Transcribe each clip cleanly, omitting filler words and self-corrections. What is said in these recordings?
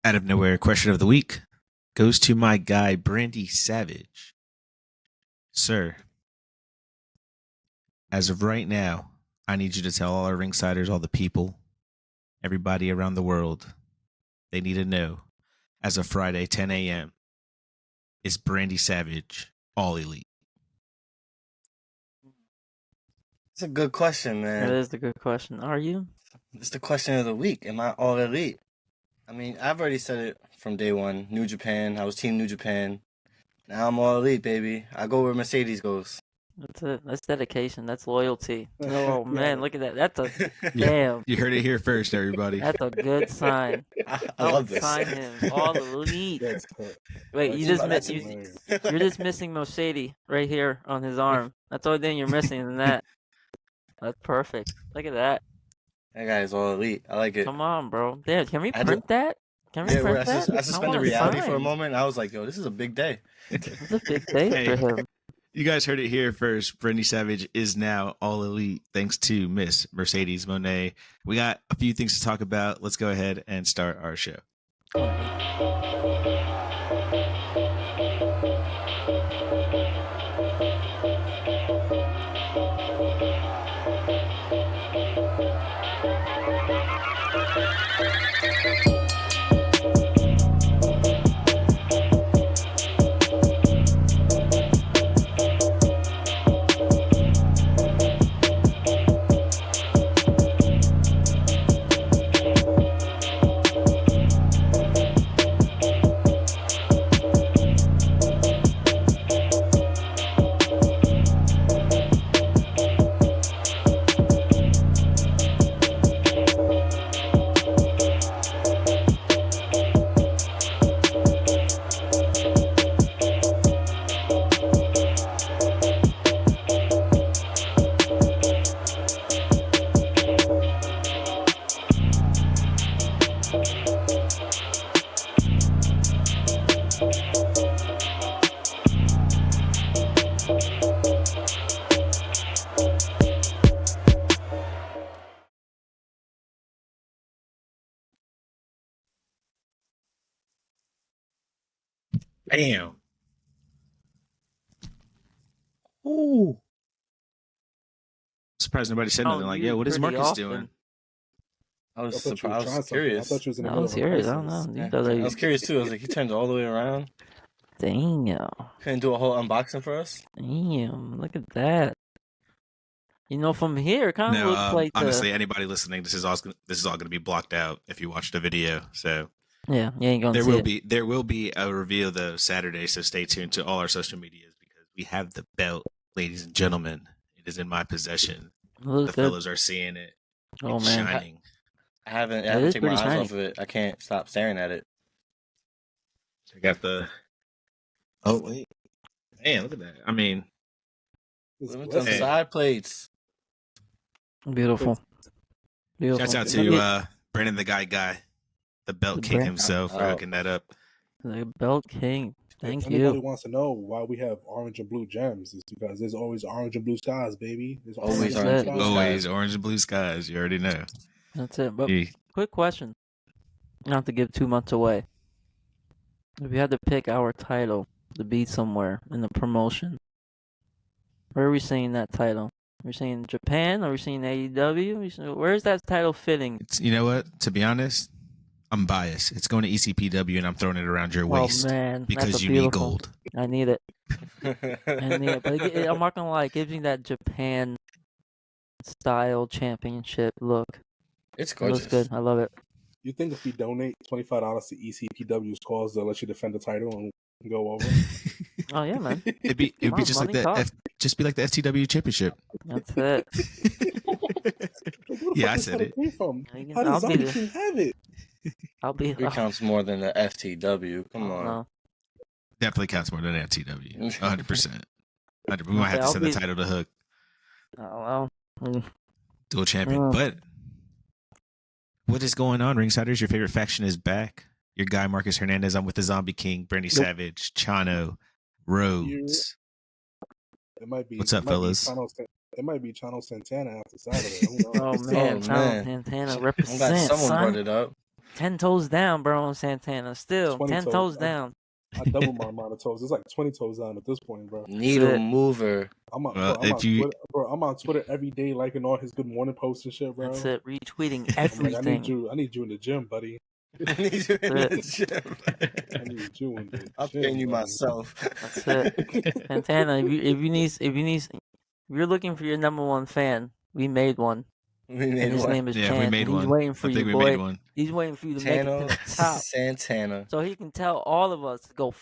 Out of nowhere, question of the week goes to my guy, Brandy Savage. Sir, as of right now, I need you to tell all our ringsiders, all the people, everybody around the world, they need to know, as of Friday, 10 a.m., is Brandy Savage all elite? It's a good question, man. That is a good question. Are you? It's the question of the week. Am I all elite? I mean, I've already said it from day one. New Japan. I was Team New Japan. Now I'm all elite, baby. I go where Mercedes goes. That's it. That's dedication. That's loyalty. Oh, man, look at that. That's a Yeah. damn. You heard it here first, everybody. That's a good sign. I love this. Sign him. All elite. That's good. Wait, you're just missing Mercedes right here on his arm. That's the only thing you're missing in that. That's perfect. Look at that. That guy is all elite. I like it. Come on, bro. Damn, can we print that? Can we Yeah, print that? I suspended reality for a moment. I was like, yo, this is a big day. It's a big day for him. You guys heard it here first. Brandy Savage is now all elite thanks to Miss Mercedes Moné. We got a few things to talk about. Let's go ahead and start our show. Bam. Ooh. Surprised nobody said nothing like, yo, what is Marcus doing? I was surprised. I was curious. I thought you was in the I middle was of a serious. I crisis. don't know. I was curious too. I was like, he turned all the way around. Damn. Couldn't do a whole unboxing for us? Damn. Look at that. You know, from here, it kind of looks like honestly, anybody listening, this is all going to be blocked out if you watch the video. So yeah, you ain't gonna there will be a reveal though Saturday. So stay tuned to all our social medias because we have the belt, ladies and gentlemen. It is in my possession. The fellas are seeing it. Oh it's man, shining. I haven't taken my eyes off of it. I can't stop staring at it. Check out the. Oh wait, man! Look at that. I mean, look at the side plates. Beautiful. Shouts out to Brandon, the guy, the belt king himself, for hooking that up. The belt king. Thank you. If anybody wants to know why we have orange and blue gems, it's because there's always orange and blue skies, baby. There's always orange and blue skies. Always orange and blue skies. You already know. That's it. But quick question, not to give too much away. If you had to pick our title to be somewhere in the promotion, where are we seeing that title? Are we seeing Japan? Are we seeing AEW? Where is that title fitting? You know what? To be honest, I'm biased. It's going to ECPW, and I'm throwing it around your waist. Oh, man. Because you need gold. I need it. I need it. But I'm not going to lie. It gives me that Japan-style championship look. It's gorgeous. It looks good. I love it. You think if you donate $25 to ECPW's cause, they'll let you defend the title and go over? Oh yeah, man. It'd be just like that. Just be like the FTW championship. That's it. Yeah, I said it. How does ZombieKing have it? I'll be. It counts more than the FTW. Come on. No. Definitely counts more than FTW. 100%. We might have to send the title to Hook. Oh well. Dual champion, but. What is going on, Ringsiders? Your favorite faction is back. Your guy, Markus Hernandez. I'm with the ZombieKing, Brandy Savage, Chano Rhodes. It might be. What's up, fellas? It might be Chano Santana after Saturday. Oh man, Chano Santana represents. Someone brought it up. 10 toes down, bro, on Santana. Still, 10 toes down. I double my amount of toes. It's like 20 toes down at this point, bro. Needle mover. I'm on Twitter every day, liking all his good morning posts and shit, bro. That's it. Retweeting everything. I need you in the gym, buddy. I need you in the gym. I need you in the gym. I'm paying you myself. That's it. Santana, if you're looking for your number one fan, we made one. His name is Chan. We made one. He's waiting for you, boy. Made one. He's waiting for you to make it to the top. Santana. So he can tell all of us to go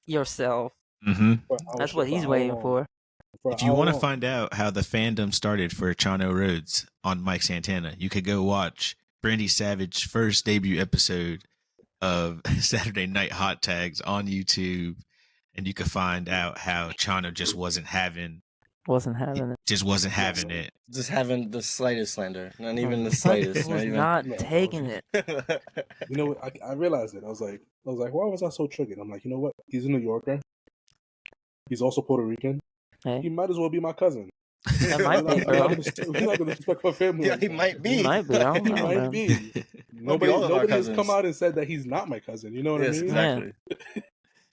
yourself. Mm-hmm. That's what he's waiting for. If you want to find out how the fandom started for Chano Rhodes on Mike Santana, you could go watch Brandy Savage's first debut episode of Saturday Night Hot Tags on YouTube, and you could find out how Chano just wasn't having it. Just wasn't having it. Just having the slightest slander. Not even the slightest. He was not taking it. You know what? I realized it. I was like, why was I so triggered? I'm like, you know what? He's a New Yorker. He's also Puerto Rican. Hey. He might as well be my cousin. That might be, bro. He's not going to respect my family. Yeah, he might be. He might be. I don't know, He might be. Nobody has come out and said that he's not my cousin. You know what I mean? Exactly.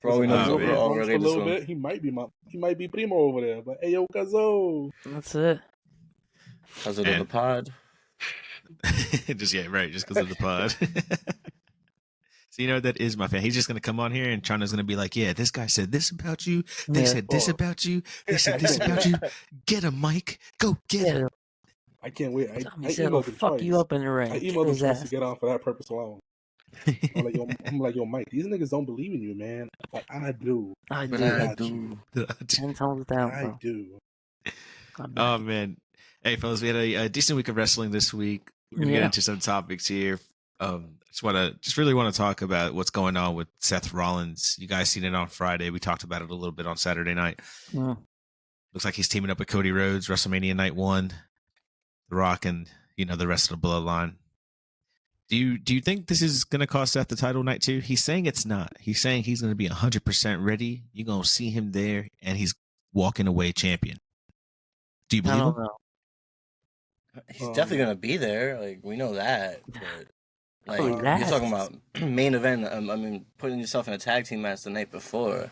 For all we know, we're all related a little bit. He might be primo over there. But hey, yo, Cuzzo. That's it. Because of the pod. Just because of the pod. So you know that is my fan. He's just gonna come on here and Chana's gonna be like, "Yeah, this guy said this about you. They said this about you. They said this about you. Get him, Mike. Go get him." I can't wait. I said, "I'll fuck you up in the ring." I emailed him twice to get on for that purpose alone. I'm like, yo, Mike, these niggas don't believe in you, man. Like, I do. I do. 10 toes down, bro. I do. Oh man, hey fellas, we had a decent week of wrestling this week. We're gonna get into some topics here. Just really want to talk about what's going on with Seth Rollins. You guys seen it on Friday. We talked about it a little bit on Saturday night. Yeah. Looks like he's teaming up with Cody Rhodes, WrestleMania Night 1, The Rock, and the rest of the bloodline. Do you think this is going to cost Seth the title night 2? He's saying it's not. He's saying he's going to be 100% ready. You're going to see him there, and he's walking away champion. Do you believe him? Know. He's definitely going to be there. Like, we know that. But, like, you're talking about main event. I mean, putting yourself in a tag team match the night before.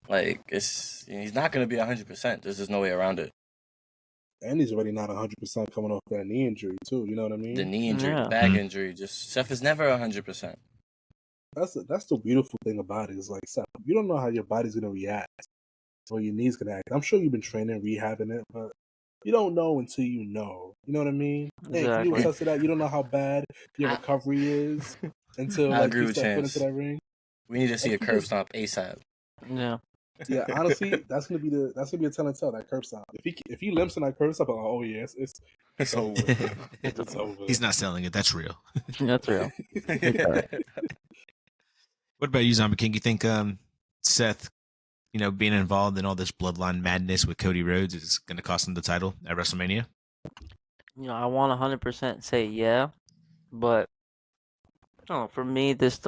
Like, he's not going to be 100%. There's just no way around it. And he's already not 100% coming off that knee injury, too. You know what I mean? The knee injury, the back injury. Just Seth is never 100%. That's the beautiful thing about it. Is like, Seth, you don't know how your body's going to react or your knee's going to act. I'm sure you've been training, rehabbing it, but you don't know until you know. You know what I mean? Exactly. You test it out. You don't know how bad your recovery is until you step into that ring. We need to see a curb stomp ASAP. Yeah. Yeah, honestly, that's gonna be a tell and tell, that curb stomp. If he limps in that curb stomp, I'm like, oh yeah, it's over. It's over. He's not selling it. That's real. That's real. What about you, ZombieKing? You think Seth, being involved in all this bloodline madness with Cody Rhodes is going to cost him the title at WrestleMania? I want 100% say yeah, but for me, this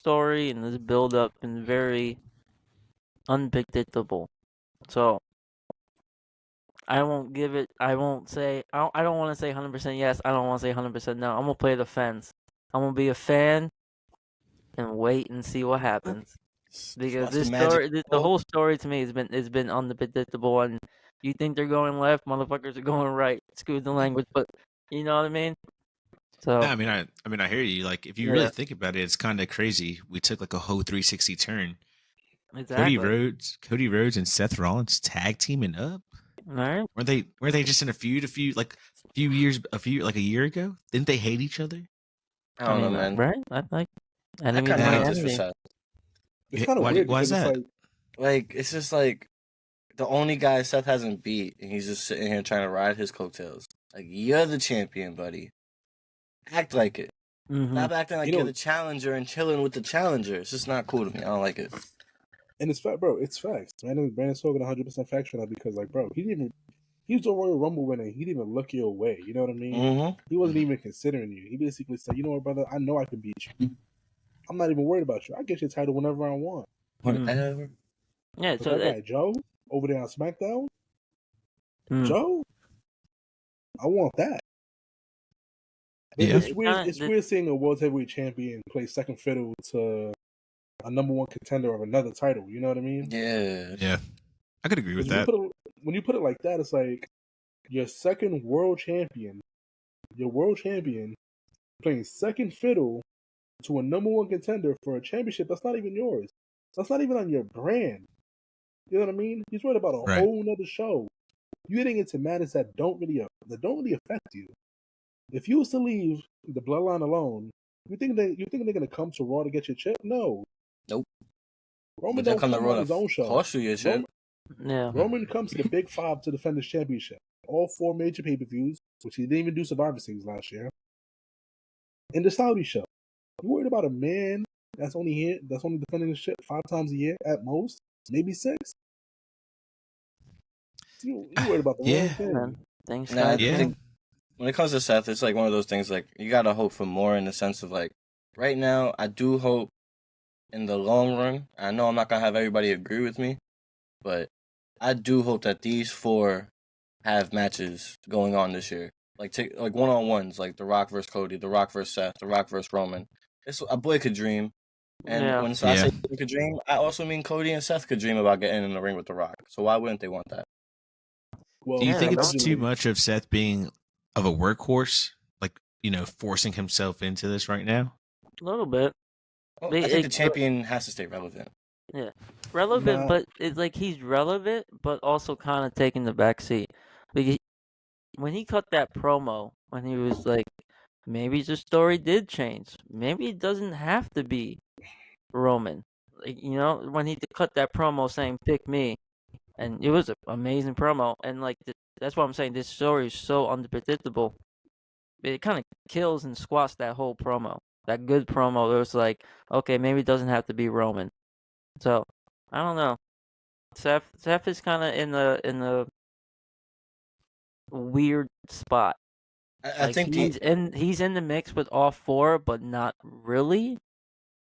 story and this build up is very unpredictable. So I won't give it. I won't say. I don't want to say 100% yes. I don't want to say 100% no. I'm gonna play the fence. I'm gonna be a fan and wait and see what happens. Because this story, the whole story to me has been unpredictable. And you think they're going left, motherfuckers are going right. Excuse the language, but you know what I mean. So yeah, I mean, I hear you. Like, if you really think about it, it's kind of crazy. We took like a whole 360 turn. Exactly. Cody Rhodes, and Seth Rollins tag teaming up. All right. Were they just in a feud a year ago? Didn't they hate each other? I don't know, man. Right? I kind of hate this for Seth. It's kind of weird. Why is that? Like, it's just like the only guy Seth hasn't beat, and he's just sitting here trying to ride his coattails. Like, you're the champion, buddy. Act like it. Mm-hmm. Stop acting like you're the challenger and chilling with the challenger. It's just not cool to me. I don't like it. And it's fact, bro. It's facts. Brandon's talking 100% factual now because, like, bro, he was the Royal Rumble winner. He didn't even look your way. You know what I mean? Mm-hmm. He wasn't even considering you. He basically said, "You know what, brother? I know I can beat you. I'm not even worried about you. I get your title whenever I want." Whenever. Yeah. So that guy Joe over there on SmackDown, Joe, I want that. It's weird seeing a world heavyweight champion play second fiddle to a number one contender of another title. You know what I mean? Yeah. I could agree with that. When you put it like that, it's like your second world champion, playing second fiddle to a number one contender for a championship that's not even yours. That's not even on your brand. You know what I mean? He's worried about a whole nother show. You're getting into matters that don't really affect you. If you was to leave the bloodline alone, you think they're gonna come to Raw to get your chip? No. Nope. Roman don't come on his own show. Cost you your chip. Roman comes to the Big Five to defend his championship. All 4 major pay-per-views, which he didn't even do Survivor Series last year. And the Saudi show. You worried about a man that's only defending his shit 5 times a year at most, maybe 6? You worried about the wrong thing. Thanks, I think when it comes to Seth, it's like one of those things. Like you gotta hope for more in the sense of like right now. I do hope in the long run. I know I'm not gonna have everybody agree with me, but I do hope that these 4 have matches going on this year, like one-on-ones, like The Rock versus Cody, The Rock versus Seth, The Rock versus Roman. It's a boy could dream, and when I say boy could dream, I also mean Cody and Seth could dream about getting in the ring with The Rock. So why wouldn't they want that? Well, do you think it's too much of Seth being of a workhorse, like forcing himself into this right now? A little bit. Well, I think the champion has to stay relevant. Yeah, relevant, but it's like he's relevant, but also kind of taking the back seat. Like when he cut that promo, when he was like, maybe the story did change. Maybe it doesn't have to be Roman. Like when he cut that promo saying "pick me," and it was an amazing promo. And like that's what I'm saying. This story is so unpredictable. It kind of kills and squats that whole promo. That good promo. It was like, okay, maybe it doesn't have to be Roman. So I don't know. Seth is kind of in the weird spot. I think he's in the mix with all 4, but not really.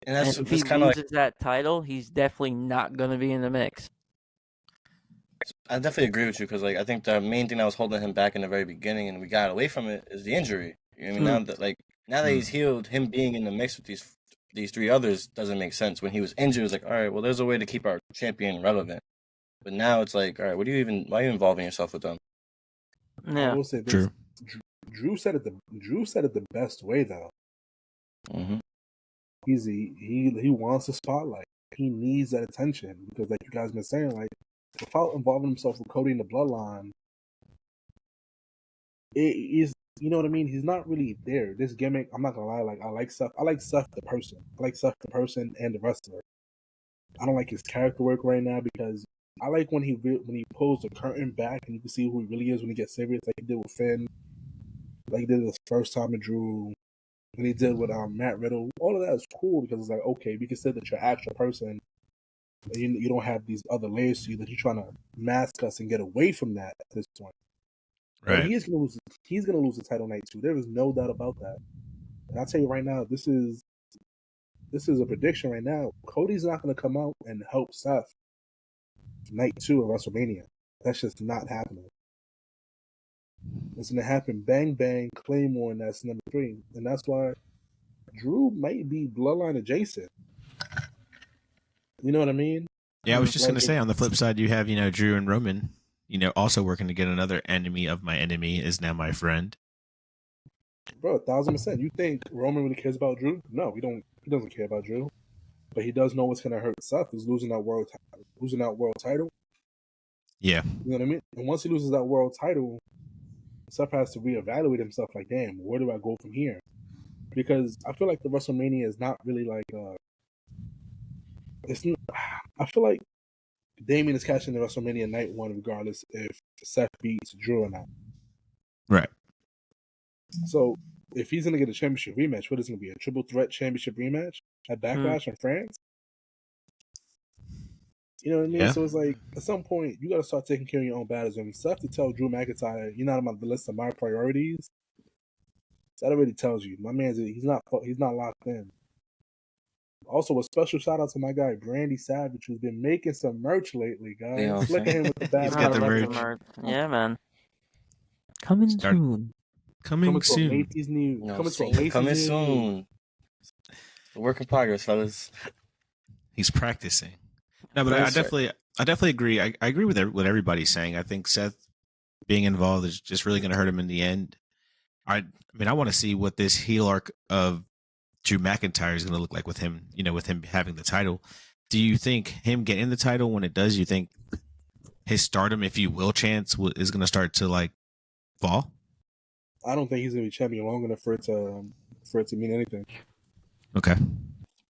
And if he loses that title, he's definitely not going to be in the mix. I definitely agree with you because I think the main thing that was holding him back in the very beginning, and we got away from it, is the injury. You know what I mean? Now that he's healed, him being in the mix with these 3 others doesn't make sense. When he was injured, it was like, all right, well, there's a way to keep our champion relevant. But now it's like, all right, why are you involving yourself with them? Yeah, I will say this. Drew said it the best way though. Mm-hmm. He wants the spotlight. He needs that attention because, like you guys been saying, like without involving himself with Cody in the bloodline, it is. You know what I mean? He's not really there. This gimmick, I'm not gonna lie. Like I like Seth the person. I like Seth the person and the wrestler. I don't like his character work right now because I like when he pulls the curtain back and you can see who he really is when he gets serious, like he did with Finn, like he did his first time with Drew, when he did with Matt Riddle. All of that is cool because it's like, okay, we can say that you're an actual person. And you don't have these other layers to you that you're trying to mask us and get away from that at this point. Right. He's gonna lose the title night too. There is no doubt about that. And I'll tell you right now, this is a prediction right now. Cody's not gonna come out and help Seth night 2 of WrestleMania. That's just not happening. It's gonna happen bang bang, Claymore, and that's number 3. And that's why Drew might be bloodline adjacent. You know what I mean? Yeah, I was just gonna say on the flip side you have, Drew and Roman, also working to get another enemy of my enemy is now my friend. Bro, 1,000%. You think Roman really cares about Drew? No, he doesn't care about Drew. But he does know what's gonna hurt Seth is losing that world title. Yeah. You know what I mean? And once he loses that world title, Seth has to reevaluate himself like, damn, where do I go from here? Because I feel like the WrestleMania is not really like I feel like Damien is catching the WrestleMania night 1 regardless if Seth beats Drew or not. Right. So if he's gonna get a championship rematch, what is it gonna be? A triple threat championship rematch at Backlash in France? You know what I mean? Yeah. So it's like at some point you gotta start taking care of your own battles. And Seth to tell Drew McIntyre, you're not on the list of my priorities, that already tells you my man's he's not locked in. Also, a special shout out to my guy Brandy Savage, who's been making some merch lately, guys. Yeah, look at him with the bad. He's got the merch. Yeah, man. Coming soon. Coming to a soon. Macy's new. No, Coming to a see, Macy's coming new. soon. A work in progress, fellas. He's practicing. No, but I That's right. definitely agree. I agree with what everybody's saying. I think Seth being involved is just really going to hurt him in the end. I mean, I want to see what this heel arc of Drew McIntyre is going to look like with him. With him having the title. Do you think him getting the title when it does? You think his stardom, if you will, chance is going to start to like fall? I don't think he's gonna be champion long enough for it to mean anything. Okay.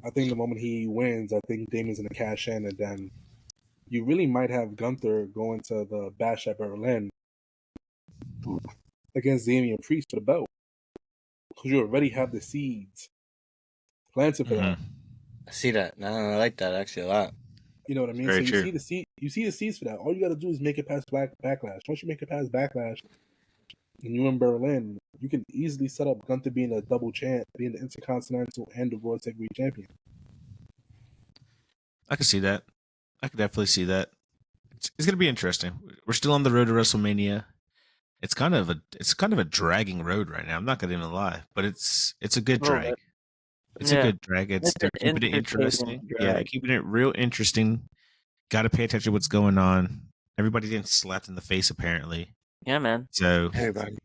I think the moment he wins, I think Damien's gonna cash in, and then you really might have Gunther going to the Bash at Berlin against Damian Priest for the belt, because you already have the seeds planted for that. I see that. No, I like that actually a lot. You know what I mean? Very so true. you see the seeds for that. All you got to do is make it past Backlash. Once you make it past Backlash, and you're in Berlin, you can easily set up Gunther being a double champ, being the Intercontinental and the World Tag League champion. I can see that. I can definitely see that. It's going to be interesting. We're still on the road to WrestleMania. It's kind of a dragging road right now. I'm not going to even lie, but it's a good drag. It's a good drag. They're keeping it interesting. Drag. Yeah, they're keeping it real interesting. Got to pay attention to what's going on. Everybody's getting slapped in the face apparently. Yeah, man. So Everybody.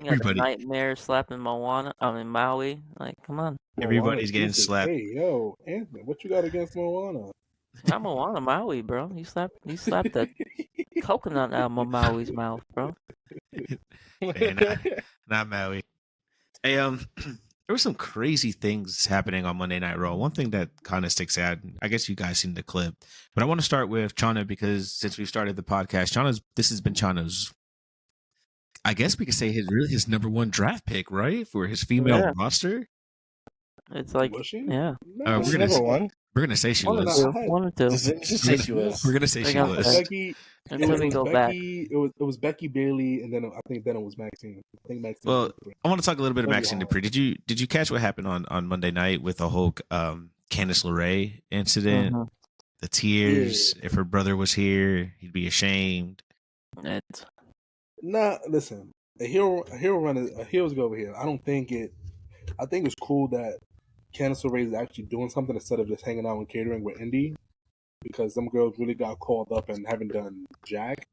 everybody, Nightmare slapping Maui. Like, come on. everybody's getting Jesus. slapped. Hey, yo, Anthony, what you got against Moana? Not Moana, Maui, bro. You slapped the coconut out of Maui's mouth, bro. Man, not Maui. Hey, there were some crazy things happening on Monday Night Raw. One thing that kind of sticks out, I guess you guys seen the clip, but I want to start with Chano because since we've started the podcast, this has been Chano's, I guess we could say his number one draft pick, right? For his female roster. It's like, Was she? yeah. No, Was she number one? We're gonna say she One was. One or two. Just say she was. We're gonna say she Hang on, was. Becky. Until we go back. It was Becky Bailey, and then I think it was Maxxine. I think Maxxine. Well, I want to talk a little bit of Maybe Maxxine hard. Dupri. Did you catch what happened on Monday night with the whole Candice LeRae incident? Mhm. The tears. If her brother was here, he'd be ashamed. It's Nah, listen. A hero's go over here. I think it's cool that Candice LeRae is actually doing something instead of just hanging out and catering with Indi, because them girls really got called up and haven't done jack.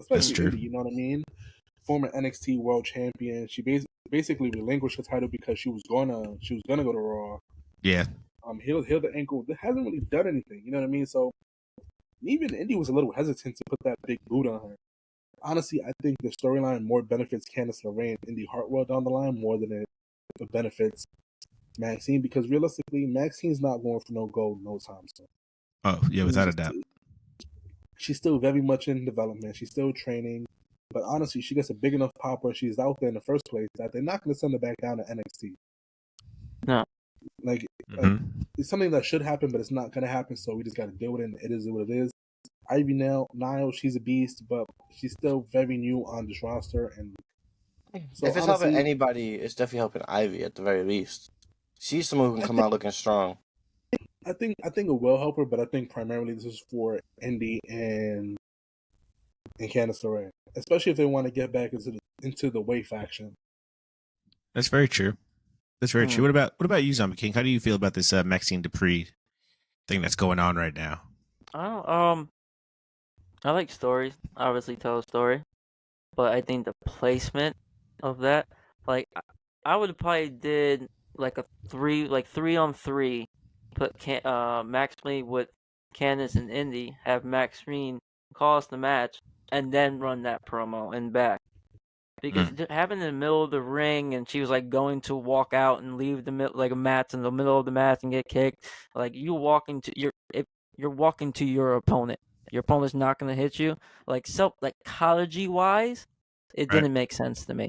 Especially true. Indi, you know what I mean? Former NXT World Champion. She basically relinquished her title because she was gonna go to Raw. Yeah. Healed the ankle. It hasn't really done anything. You know what I mean? So even Indi was a little hesitant to put that big boot on her. Honestly, I think the storyline more benefits Candice LeRae and Indi Hartwell down the line more than it benefits Maxxine, because realistically, Maxine's not going for no gold no time soon. Oh yeah, without a doubt. She's still very much in development. She's still training. But honestly, she gets a big enough pop where she's out there in the first place that they're not going to send her back down to NXT. No. Like it's something that should happen, but it's not going to happen. So we just got to deal with it. And it is what it is. Ivy Nile, she's a beast, but she's still very new on this roster. And so if it's helping anybody, it's definitely helping Ivy at the very least. She's someone who can come out looking strong. I think it will help her, but I think primarily this is for Indi and Candice LeRae, especially if they want to get back into the Way faction. That's very true. That's very true. What about you, ZombieKing? How do you feel about this Maxxine Dupri thing that's going on right now? I like stories. Obviously, tell a story, but I think the placement of that, like, I would have probably did like a 3-on-3, put Maxxine with Candice and Indi, have Maxxine cause the match, and then run that promo and back. Because having in the middle of the ring, and she was like going to walk out and leave the a match in the middle of the match and get kicked, like you're walking to your opponent. Your opponent's not going to hit you. Like psychology wise, it didn't make sense to me.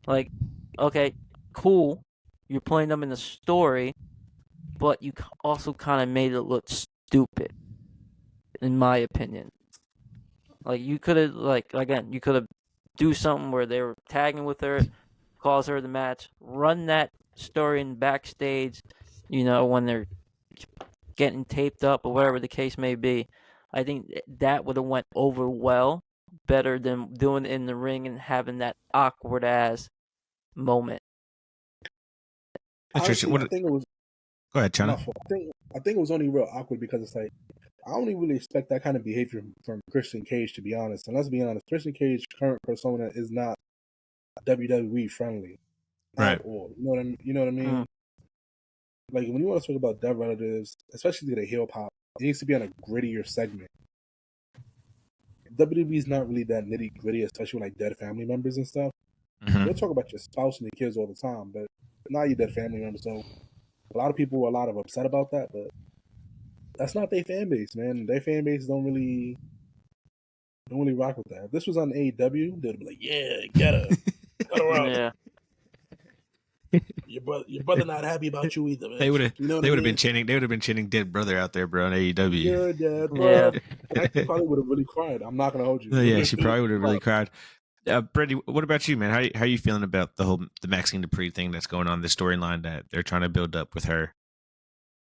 Like, okay, cool, you're putting them in the story, but you also kind of made it look stupid, in my opinion. Like, you could have do something where they were tagging with her, cause her the match, run that story in backstage, when they're getting taped up or whatever the case may be. I think that would have went over better than doing it in the ring and having that awkward ass moment. Interesting. Honestly, I think it was Go ahead, my Chano. fault. I think it was only real awkward because it's like I only really expect that kind of behavior from Christian Cage, to be honest. And let's be honest, Christian Cage's current persona is not WWE friendly Right. at all. You know what I mean? Like when you want to talk about dead relatives, especially the heel pop, it needs to be on a grittier segment. WWE's not really that nitty gritty, especially with like dead family members and stuff. Mhm. They'll talk about your spouse and your kids all the time, but not your dead family members. So a lot of people were upset about that, but that's not their fan base, man. Their fan base don't really rock with that. If this was on AEW, they'd be like, "Yeah, get her, cut her out." Yeah. Your brother not happy about you either. Man. They would have. You know what They I would mean? have been chanting. They would have been chanting "Dead Brother" out there, bro, on AEW. You're dead, bro. Yeah. And I probably would have really cried. I'm not gonna hold you. Yeah, she probably would have really cried. Brandy, what about you, man? How are you feeling about the Maxxine Dupri thing that's going on, the storyline that they're trying to build up with her?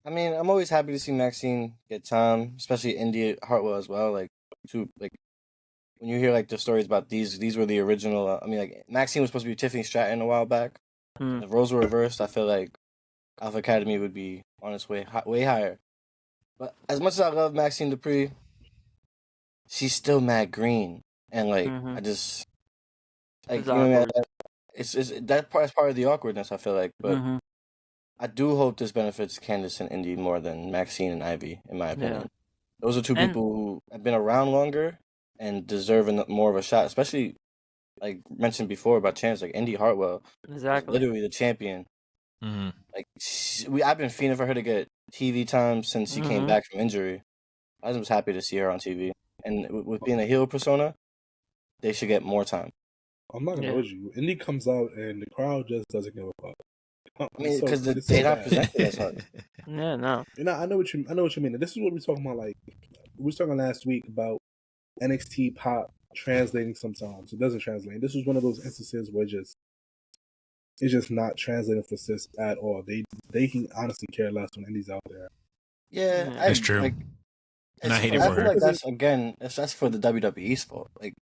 I mean, I'm always happy to see Maxxine get time, especially Indi Hartwell as well. Like when you hear like the stories about these were the original. I mean, like Maxxine was supposed to be Tiffany Stratton a while back. If roles were reversed, I feel like Alpha Academy would be on its way higher. But as much as I love Maxxine Dupri, she's still mad green, and like I just like It's you know what I mean? awkward. It's that's part of the awkwardness. I feel like, but I do hope this benefits Candice and Indi more than Maxxine and Ivy, in my opinion. Yeah. Those are two people who have been around longer and deserve more of a shot, especially like mentioned before about champs, like Indi Hartwell. Exactly. Literally the champion. Mm-hmm. Like I've been fiending for her to get TV time since she came back from injury. I was happy to see her on TV, and with being a heel persona, they should get more time. I'm not gonna hold you. Indi comes out and the crowd just doesn't give a fuck. I mean, because they're not presented as hard. Yeah, no. You know, I know what you mean. And this is what we're talking about. Like we were talking last week about NXT pop translating sometimes. It doesn't translate. This was one of those instances where it's just not translating for sis at all. They can honestly care less when Indi's out there. Yeah, that's true. Like, and I hate it I for feel her. like that's for the WWE's fault. Like,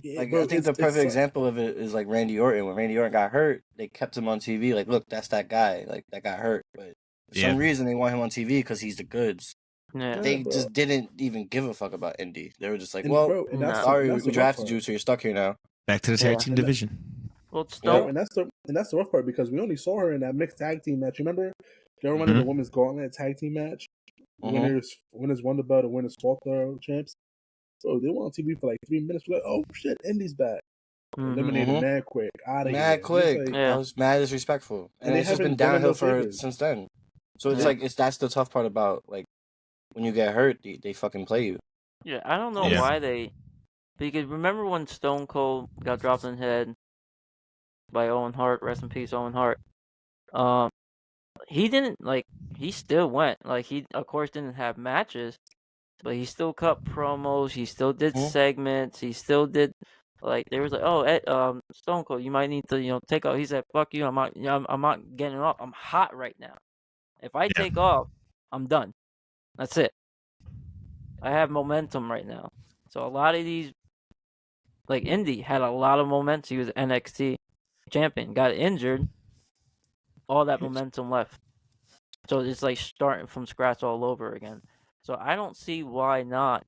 yeah, bro, I think the perfect example of it is like Randy Orton. When Randy Orton got hurt, they kept him on TV. Like, look, that's that guy. Like that got hurt, but for some reason they want him on TV because he's the goods. Yeah. They just didn't even give a fuck about Indi. They were just like, sorry, we drafted you, so you're stuck here now. Back to the tag team division. Well, Stone. And that's the rough part because we only saw her in that mixed tag team match. Remember, they were running the women's gauntlet tag team match. Winners won the belt, and winners fought the champs. So they were on TV for like 3 minutes. We're like, oh shit, Indi's back. Eliminated mad quick. Mad quick. Like, that was mad disrespectful. And it's just been downhill for her since then. So it's like that's the tough part about like when you get hurt, they fucking play you. Yeah, I don't know why because remember when Stone Cold got dropped in the head by Owen Hart, rest in peace, Owen Hart. He didn't he still went. Like he of course didn't have matches, but he still cut promos, he still did segments, he still did they was like, Stone Cold, you might need to, take off. He said, fuck you, I'm not getting off. I'm hot right now. If I take off, I'm done. That's it. I have momentum right now. So a lot of these Indi had a lot of momentum. He was NXT champion, got injured, all that momentum left. So it's like starting from scratch all over again. So I don't see why not.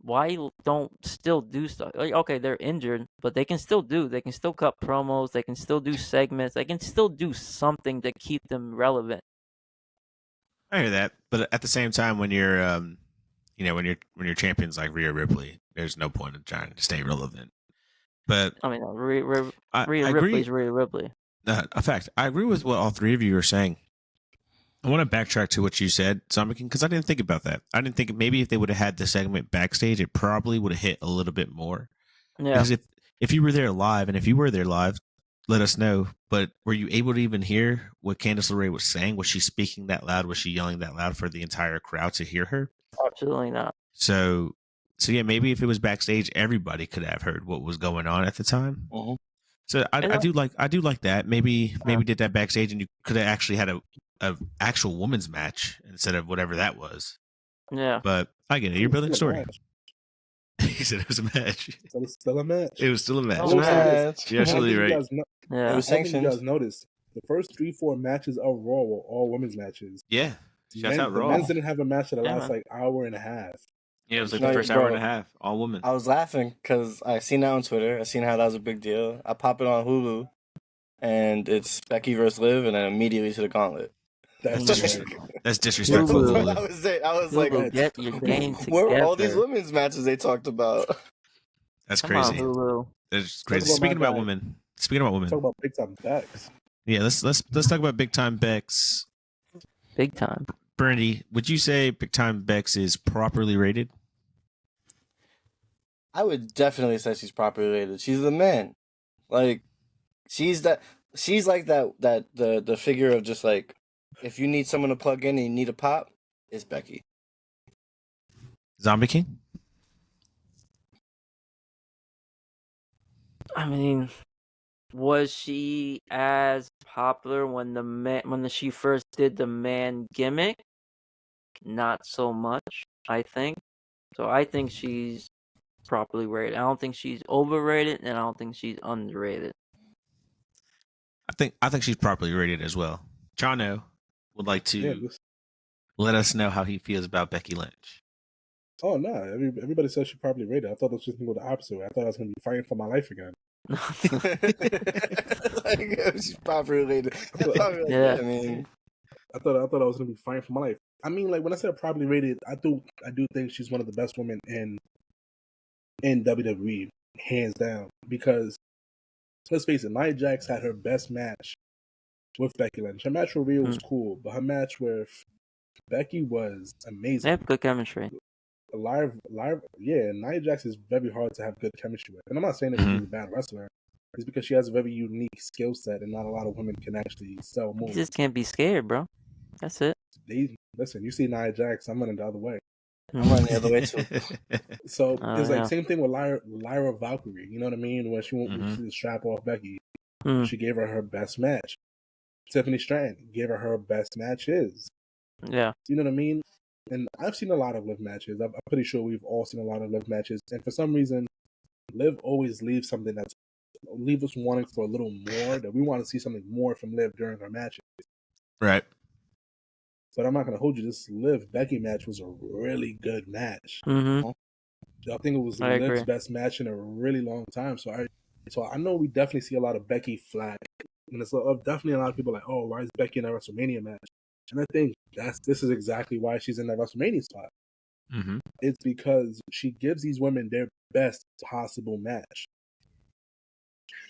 Why don't still do stuff? Okay, they're injured, but they can still cut promos, they can still do segments, they can still do something to keep them relevant. I hear that, but at the same time, when you're, when you're champions like Rhea Ripley, there's no point in trying to stay relevant. But I mean, Rhea Ripley's Rhea Ripley. In fact, I agree with what all three of you are saying. I want to backtrack to what you said, ZombieKing, because I didn't think about that. I didn't think maybe if they would have had the segment backstage, it probably would have hit a little bit more. Yeah. Because if you were there live, and if you were there live, let us know. But were you able to even hear what Candice LeRae was saying? Was she speaking that loud? Was she yelling that loud for the entire crowd to hear her? Absolutely not. So yeah, maybe if it was backstage, everybody could have heard what was going on at the time. Mm-hmm. So I do like that. Maybe did that backstage, and you could have actually had a actual women's match instead of whatever that was. Yeah. But I get it. You're building a story. He said it was a match. So it's still a match. It was still a match. Oh, match. You're absolutely You right. guys know, Yeah. It was I don't think you sanctioned. guys noticed the first 3-4 matches of Raw were all women's matches. Yeah. Shout out The Raw. men's didn't have a match that Yeah, lasts man. like hour and a half. Yeah, it was like No, the first bro. hour and a half. All women. I was laughing because I seen that on Twitter. I seen how that was a big deal. I pop it on Hulu, and it's Becky versus Liv, and then immediately to the gauntlet. That's That's just That's disrespectful. Hulu. Hulu. That was it. I was Hulu, like, get your game where were all these together. women's matches they talked about? That's Come on, crazy. Hulu. That's Talk crazy. about Speaking my about guy. women. Speaking about women. talk about big time Bex. Yeah, let's talk about Big Time Bex. Big time. Brandy, would you say Big Time Bex is properly rated? I would definitely say she's properly rated. She's the man. Like, she's like the figure of just like, if you need someone to plug in and you need a pop, it's Becky. ZombieKing? I mean, was she as popular when she first did the man gimmick? Not so much, I think. So I think she's properly rated. I don't think she's overrated, and I don't think she's underrated. I think she's properly rated as well. Chano would like to Yeah, this, let us know how he feels about Becky Lynch. oh no, everybody says she probably rated. I thought this was going to go the opposite way. I thought I was going to be fighting for my life again. Like, she's properly rated. Yeah. I mean, I thought I was going to be fighting for my life. I mean, like when I said properly rated, I do think she's one of the best women in WWE, hands down. Because let's face it, Nia Jax had her best match with Becky Lynch. Her match with Rhea was cool, but her match with Becky was amazing. They have good chemistry. Live, yeah. Nia Jax is very hard to have good chemistry with, and I'm not saying that she's a bad wrestler. It's because she has a very unique skill set, and not a lot of women can actually sell You moves. just can't be scared, bro. That's it. Listen, you see Nia Jax, I'm running the other way. I'm running the other way too. So it's like yeah. same thing with Lyra Valkyrie. You know what I mean? When she went to strap off Becky, she gave her best match. Tiffany Stratton gave her best matches. Yeah. You know what I mean? And I've seen a lot of Liv matches. I'm pretty sure we've all seen a lot of Liv matches. And for some reason, Liv always leaves something leave us wanting for a little more. That we want to see something more from Liv during her matches. Right. But I'm not going to hold you. This Liv Becky match was a really good match. Mm-hmm. I think it was I Liv's agree. best match in a really long time. So I know we definitely see a lot of Becky flag. And it's definitely a lot of people like, oh, why is Becky in a WrestleMania match? And I think this is exactly why she's in that WrestleMania spot. Mm-hmm. It's because she gives these women their best possible match.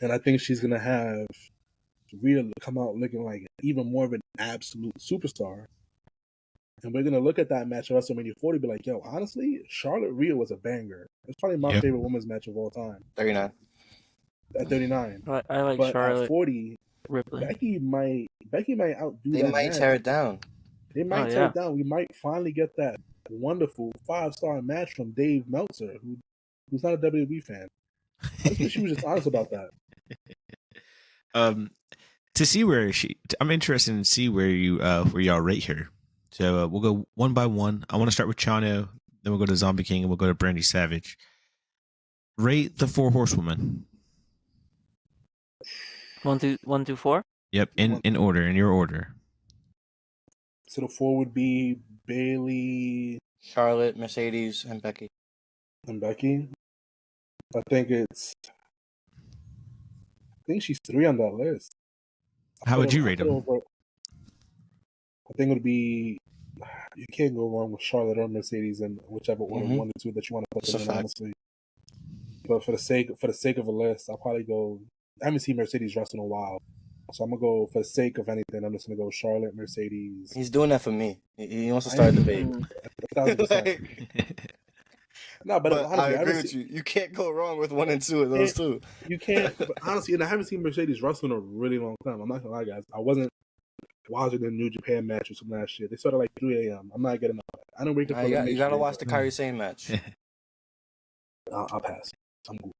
And I think she's going to have Rhea come out looking like even more of an absolute superstar. And we're going to look at that match at WrestleMania 40 and be like, yo, honestly, Charlotte Rhea was a banger. It's probably my favorite women's match of all time. 39. At 39. I like But Charlotte. at 40, Ripley. Becky might outdo They that might match. tear it down. They might tear it down. We might finally get that wonderful 5-star match from Dave Meltzer, who's not a WWE fan. I think she was just honest about that. To see where I'm interested in see where y'all rate her. So we'll go one by one. I want to start with Chano, then we'll go to ZombieKing, and we'll go to Brandy Savage. Rate the 4 horsewomen. 1 through 4. Yep, in order, in your order. So the 4 would be Bayley, Charlotte, Mercedes, and Becky. and Becky. I think she's 3 on that list. How would you rate them? I think it would be, you can't go wrong with Charlotte or Mercedes, and whichever one or two that you want to put them in, honestly. But for the sake of a list, I'll probably go. I haven't seen Mercedes wrestle in a while, so I'm gonna go for the sake of anything. I'm just gonna go Charlotte, Mercedes. He's doing that for me. He wants to start a debate. 1,000%. No, but honestly, I agree with you. You can't go wrong with 1 and 2 of those two. You can't. But honestly, and I haven't seen Mercedes wrestle in a really long time. I'm not gonna lie, guys. I wasn't watching the New Japan match or some of that shit. They started like 3 a.m. I'm not getting up. I don't wake up. You gotta watch the Kairi Sane match. I'll pass. I'm good.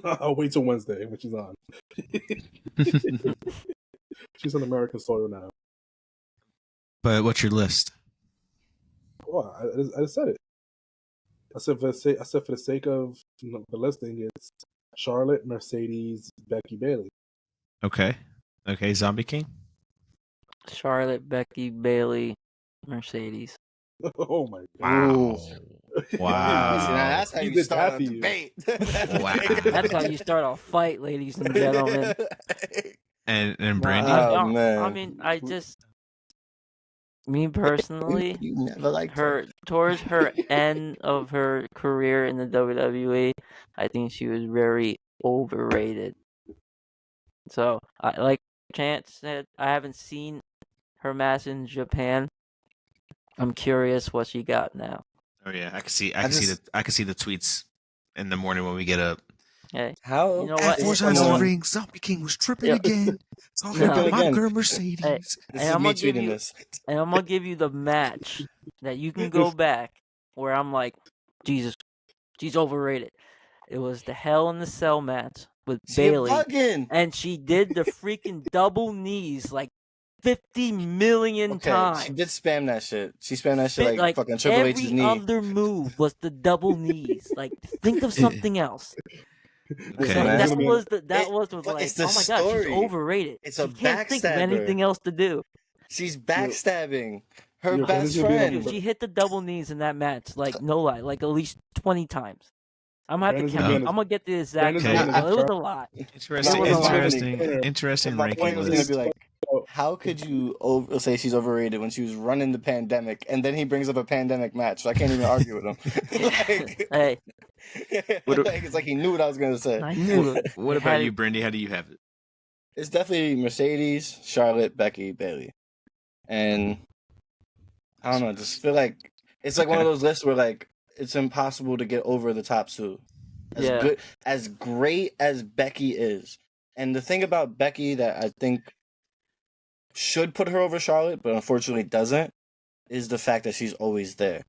I'll wait till Wednesday, which is on. She's on American soil now. But what's your list? Well, I just said it. I said for the sake of the listing, it's Charlotte, Mercedes, Becky, Bailey. Okay. ZombieKing. Charlotte, Becky, Bailey, Mercedes. Oh my Wow. god! Wow. See, now that's how He you did start that a for you. debate. Wow. That's how you start a fight, ladies and gentlemen. And Brandy. Oh, man. I mean, me personally, You never liked her. towards her end of her career in the WWE, I think she was very overrated. So, like Chance said, I haven't seen her match in Japan. I'm curious what she got now. Oh yeah, I can see the tweets in the morning when we get up. Hey, How? you know At what? 4 sides of the ring, ZombieKing was tripping again. Talking about my Again. girl Mercedes. Hey, This and is I'm me gonna give tweeting you, this. and I'm gonna give you the match that you can go back where I'm like, Jesus, she's overrated. It was the Hell in the Cell match with Bailey, Bugging. and she did the freaking double knees like 50 million times. She did spam that shit. She spammed that shit like fucking Triple H's every knee. other move was the double knees. Like, think of something else. Okay. So man. that was but like, it's the oh my god, she's story. overrated. It's she a can't think of backstabber. anything else to do. She's backstabbing her Yo, best this is gonna be friend. Dude, she hit the double knees in that match, like no lie, like at least 20 times. I'm gonna have to Brandon's count. gonna I'm be on gonna get the exact Okay. number. It was a lot. Interesting It was a lot. interesting My ranking point was gonna list. be like, how could you say she's overrated when she was running the pandemic, and then he brings up a pandemic match, so I can't even argue with him. Like, Hey, it's like he knew what I was gonna say. I knew it. What about you, Brandy? How do you have it? It's definitely Mercedes, Charlotte, Becky, Bailey, and I don't know. I just feel like it's like one of those lists where like it's impossible to get over the top two. As great as Becky is, and the thing about Becky that I think should put her over Charlotte, but unfortunately doesn't, is the fact that she's always there.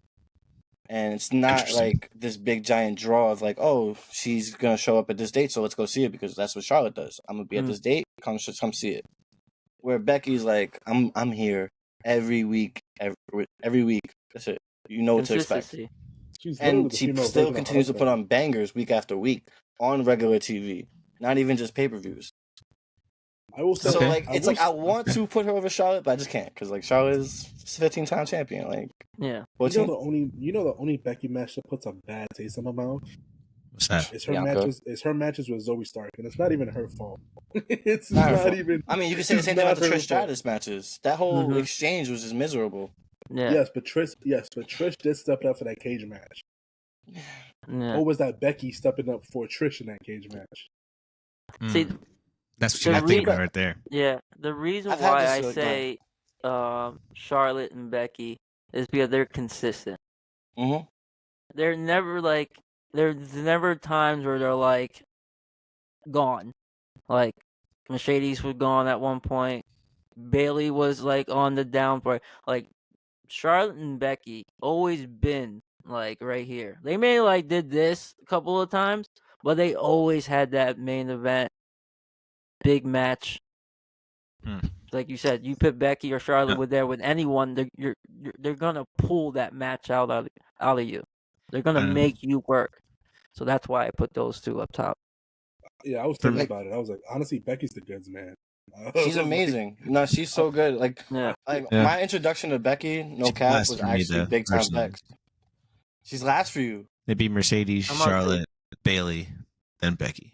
And it's not like this big giant draw of like, oh, she's gonna show up at this date, so let's go see it because that's what Charlotte does. I'm gonna be at this date, come see it. Where Becky's like, I'm here every week, every week. That's it. You know what to expect. And she still continues to put on bangers week after week on regular TV, not even just pay-per-views. I will say, so like it's like I want to put her over Charlotte, but I just can't because like Charlotte is 15-time champion. Like, yeah, you know the only Becky match that puts a bad taste in my mouth. What's that? It's her matches with Zoe Stark, and it's not even her fault. It's not her fault. even. I mean, you can say the same thing about the Trish Stratus matches. That whole exchange was just miserable. Yeah. Yes, but Trish did step up for that cage match. Yeah. Or was that Becky stepping up for Trish in that cage match? See, that's what you got to think about right there. Yeah, the reason why I say Charlotte and Becky is because they're consistent. Mm-hmm. They're never like there's never times where they're like gone. Like Mercedes was gone at one point. Bailey was like on the down part. Like Charlotte and Becky always been like right here. They may like did this a couple of times, but they always had that main event big match. Like you said, you put Becky or Charlotte with there with anyone, they're gonna pull that match out of you. They're gonna make you work. So that's why I put those two up top. Yeah, I was thinking about it. I was like, honestly, Becky's the goods, man. She's amazing. No, she's so good. Like, my introduction to Becky, no cap, was actually big time Bex. She's last for you. It'd be Mercedes, Charlotte, Bailey, then Becky.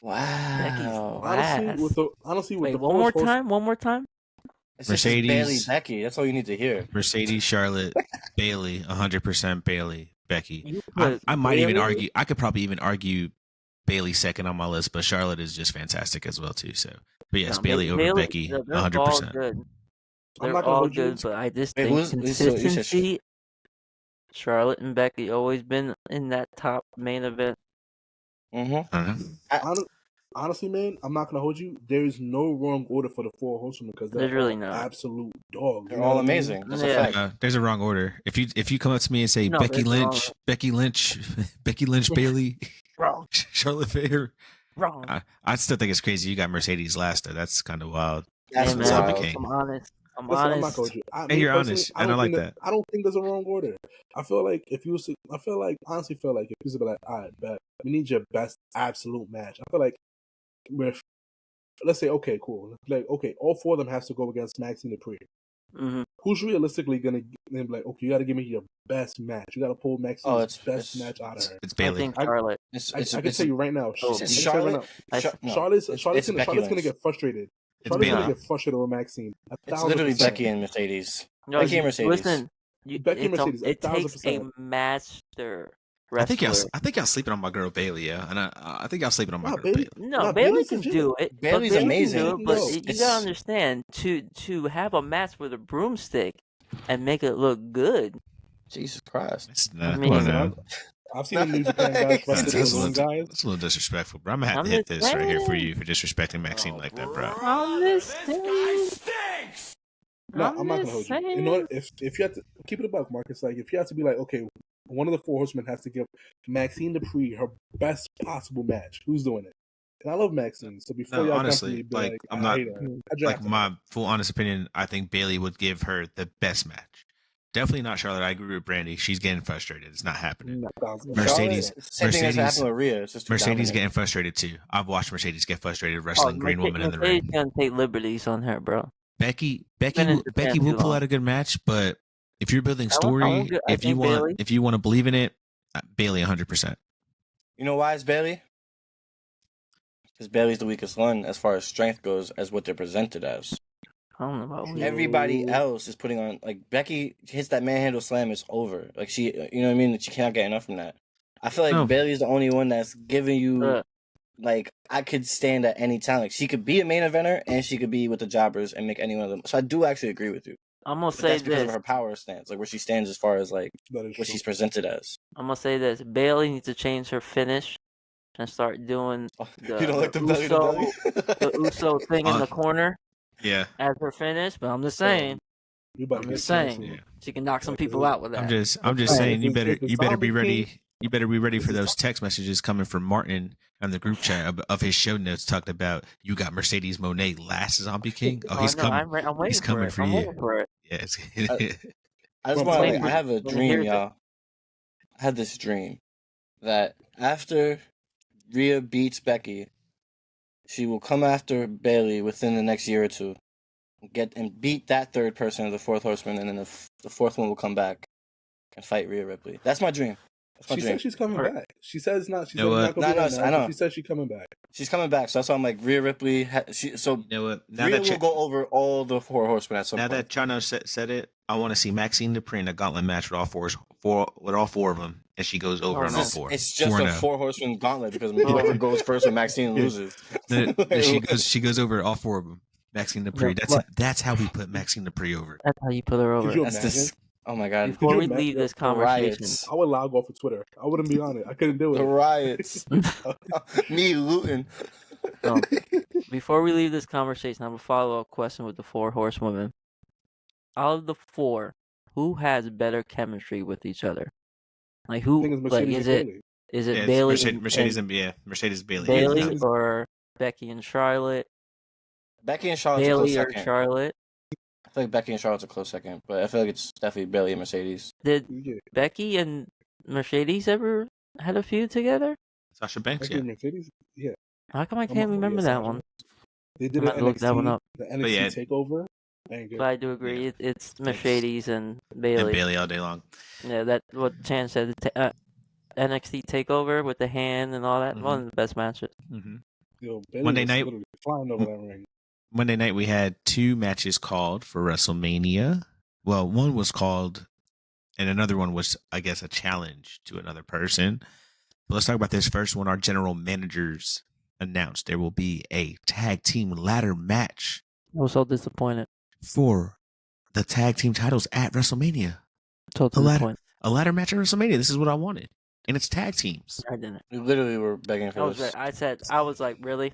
Wow. Honestly, wait, one more time. It's Mercedes, Bailey, Becky. That's all you need to hear. Mercedes, Charlotte, Bailey, 100% Bailey, Becky. I might even argue. I could probably even argue Bailey second on my list, but Charlotte is just fantastic as well too. So, but yes, Bailey over Becky, 100%. They're all good, but I just think consistency. Charlotte and Becky always been in that top main event. Honestly, man, I'm not gonna hold you. There is no wrong order for the four horsemen because they're really not absolute dogs. They're all amazing. That's a fact. There's a wrong order. If you come up to me and say Becky Lynch, Bailey, wrong, Charlotte Flair, wrong. I still think it's crazy. You got Mercedes last though. That's kind of wild. That's ZombieKing. I'm honest. I'm Listen, I'm not honest. going to. Hey, you're honest, and I like that. I don't think there's a wrong order. I feel like if you, honestly feel like if you be like, all right, bet we need your best absolute match. I feel like with, let's say, okay, cool, like okay, all four of them has to go against Maxxine Dupri. Mm-hmm. Who's realistically gonna be like, okay, you got to give me your best match. You got to pull Maxine's best match out of her. It's Bailey. I think Charlotte. I can tell you right now. Charlotte. Charlotte's gonna get frustrated. Charlotte's gonna get frustrated with Maxxine. It's literally Becky and Mercedes. No, Becky and Mercedes. Listen, Becky and Mercedes. It takes a master wrestler. I think y'all sleeping on my girl Bailey, yeah, and I think y'all sleeping on my girl Bailey. No, Bailey can do it. Bailey's amazing. But you gotta understand to have a match with a broomstick and make it look good. Jesus Christ! I've seen the New Japan guys wrestle guys. That's a little disrespectful, bro. I'm gonna have to hit this right here for you for disrespecting Maxxine like that, bro. This guy stinks. No, I'm not gonna hold you. You know what? If you have to keep it a buck, Marcus, like if you have to be like, okay, one of the four horsemen has to give Maxxine Dupri her best possible match. Who's doing it? And I love Maxxine, so before y'all honestly, like I'm not like my her. full honest opinion. I think Bailey would give her the best match. Definitely not Charlotte. I agree with Brandy. She's getting frustrated. It's not happening. Mercedes getting frustrated too. I've watched Mercedes get frustrated wrestling Green Woman in the ring. Gonna take liberties on her, bro. Becky will pull out a good match, but if you're building story, if you want to believe in it, Bailey 100%. You know why it's Bailey? Because Bailey's the weakest one as far as strength goes, as what they're presented as. I don't know about everybody else is putting on, like, Becky hits that manhandle slam, it's over. Like, she, you know what I mean? She cannot get enough from that. I feel like Bailey's the only one that's giving you, like, I could stand at any time. Like, she could be a main eventer and she could be with the jobbers and make any one of them. So I do actually agree with you. I'm gonna say that's because of her power stance, like where she stands as far as like what she's presented as. I'm gonna say this: Bailey needs to change her finish and start doing the, you don't like the belly to belly? The Uso thing in the corner. Yeah, as her finish. But I'm just saying. She can knock some people out with that. I'm just saying you better be ready. You better be ready for those text messages coming from Martin on the group chat of his show notes talked about you got Mercedes Moné last ZombieKing. Oh, he's coming. He's coming for you. Yes. I just want to. I have a dream, y'all. I had this dream that after Rhea beats Becky, she will come after Bailey within the next year or two, get and beat that third person, the fourth horseman, and then the fourth one will come back and fight Rhea Ripley. That's my dream. She said she's coming back. She says not. She said not going to be I know. She said she's coming back. She's coming back. So that's why I'm like Rhea Ripley. Rhea will go over all the four horsemen at some point. Now that Chano said it, I want to see Maxxine Dupri in a gauntlet match with all four of them, and she goes over on all four. It's just a four horseman gauntlet because whoever goes first and Maxxine loses. She goes over all four of them. Maxxine Dupri. That's how we put Maxxine Dupri over. That's how you put her over. Oh my god! Before we leave this conversation, I would log off of Twitter. I wouldn't be on it. I couldn't do it. The riots. Me looting. Before we leave this conversation, I have a follow-up question with the four horsewomen. Out of the four, who has better chemistry with each other? Like who? Like is it Bailey? Mercedes Bailey. Bailey or Becky and Charlotte? Becky and Charlotte. Bailey or Charlotte? I feel like Becky and Charlotte's a close second, but I feel like it's definitely Bailey and Mercedes. Did Becky and Mercedes ever had a feud together? Sasha Banks, Mercedes, yeah. How come I can't remember that one? They did look that one up. The NXT takeover. But I do agree, it's Mercedes and Bailey. And Bailey all day long. Yeah, that what Chan said. NXT takeover with the hand and all that. Mm-hmm. One of the best matches. Mm-hmm. Yo, Monday night, flying over that ring. Monday night, we had 2 matches called for WrestleMania. Well, one was called, and another one was, I guess, a challenge to another person. But let's talk about this first one. Our general managers announced there will be a tag team ladder match. I was so disappointed. For the tag team titles at WrestleMania. So disappointed. A ladder match at WrestleMania. This is what I wanted. And it's tag teams. I didn't. We literally were begging for this. I was like, really?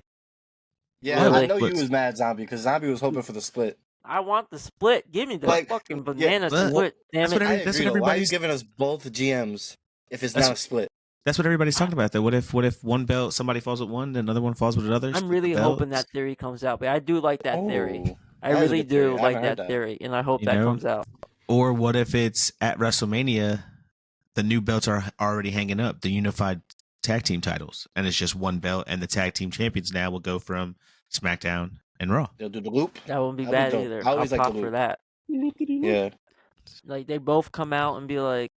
Yeah, really? I know you was mad, Zombie, because Zombie was hoping for the split. I want the split. Give me the fucking banana split. Damn it! That's what everybody's. Why are you giving us both GMs if it's not a split? That's what everybody's talking about. Though, what if one belt somebody falls with one, and another one falls with another? I'm really hoping that theory comes out, but I do like that theory. I That is a really good theory. do I like haven't heard that that. theory, and I hope You that know? comes out. Or what if it's at WrestleMania, the new belts are already hanging up, the unified tag team titles, and it's just one belt, and the tag team champions now will go from SmackDown and Raw. They'll do the loop. That wouldn't be That'd be bad dope. either. I I'll always like the pop for loop. that. Yeah. Like they both come out and be like,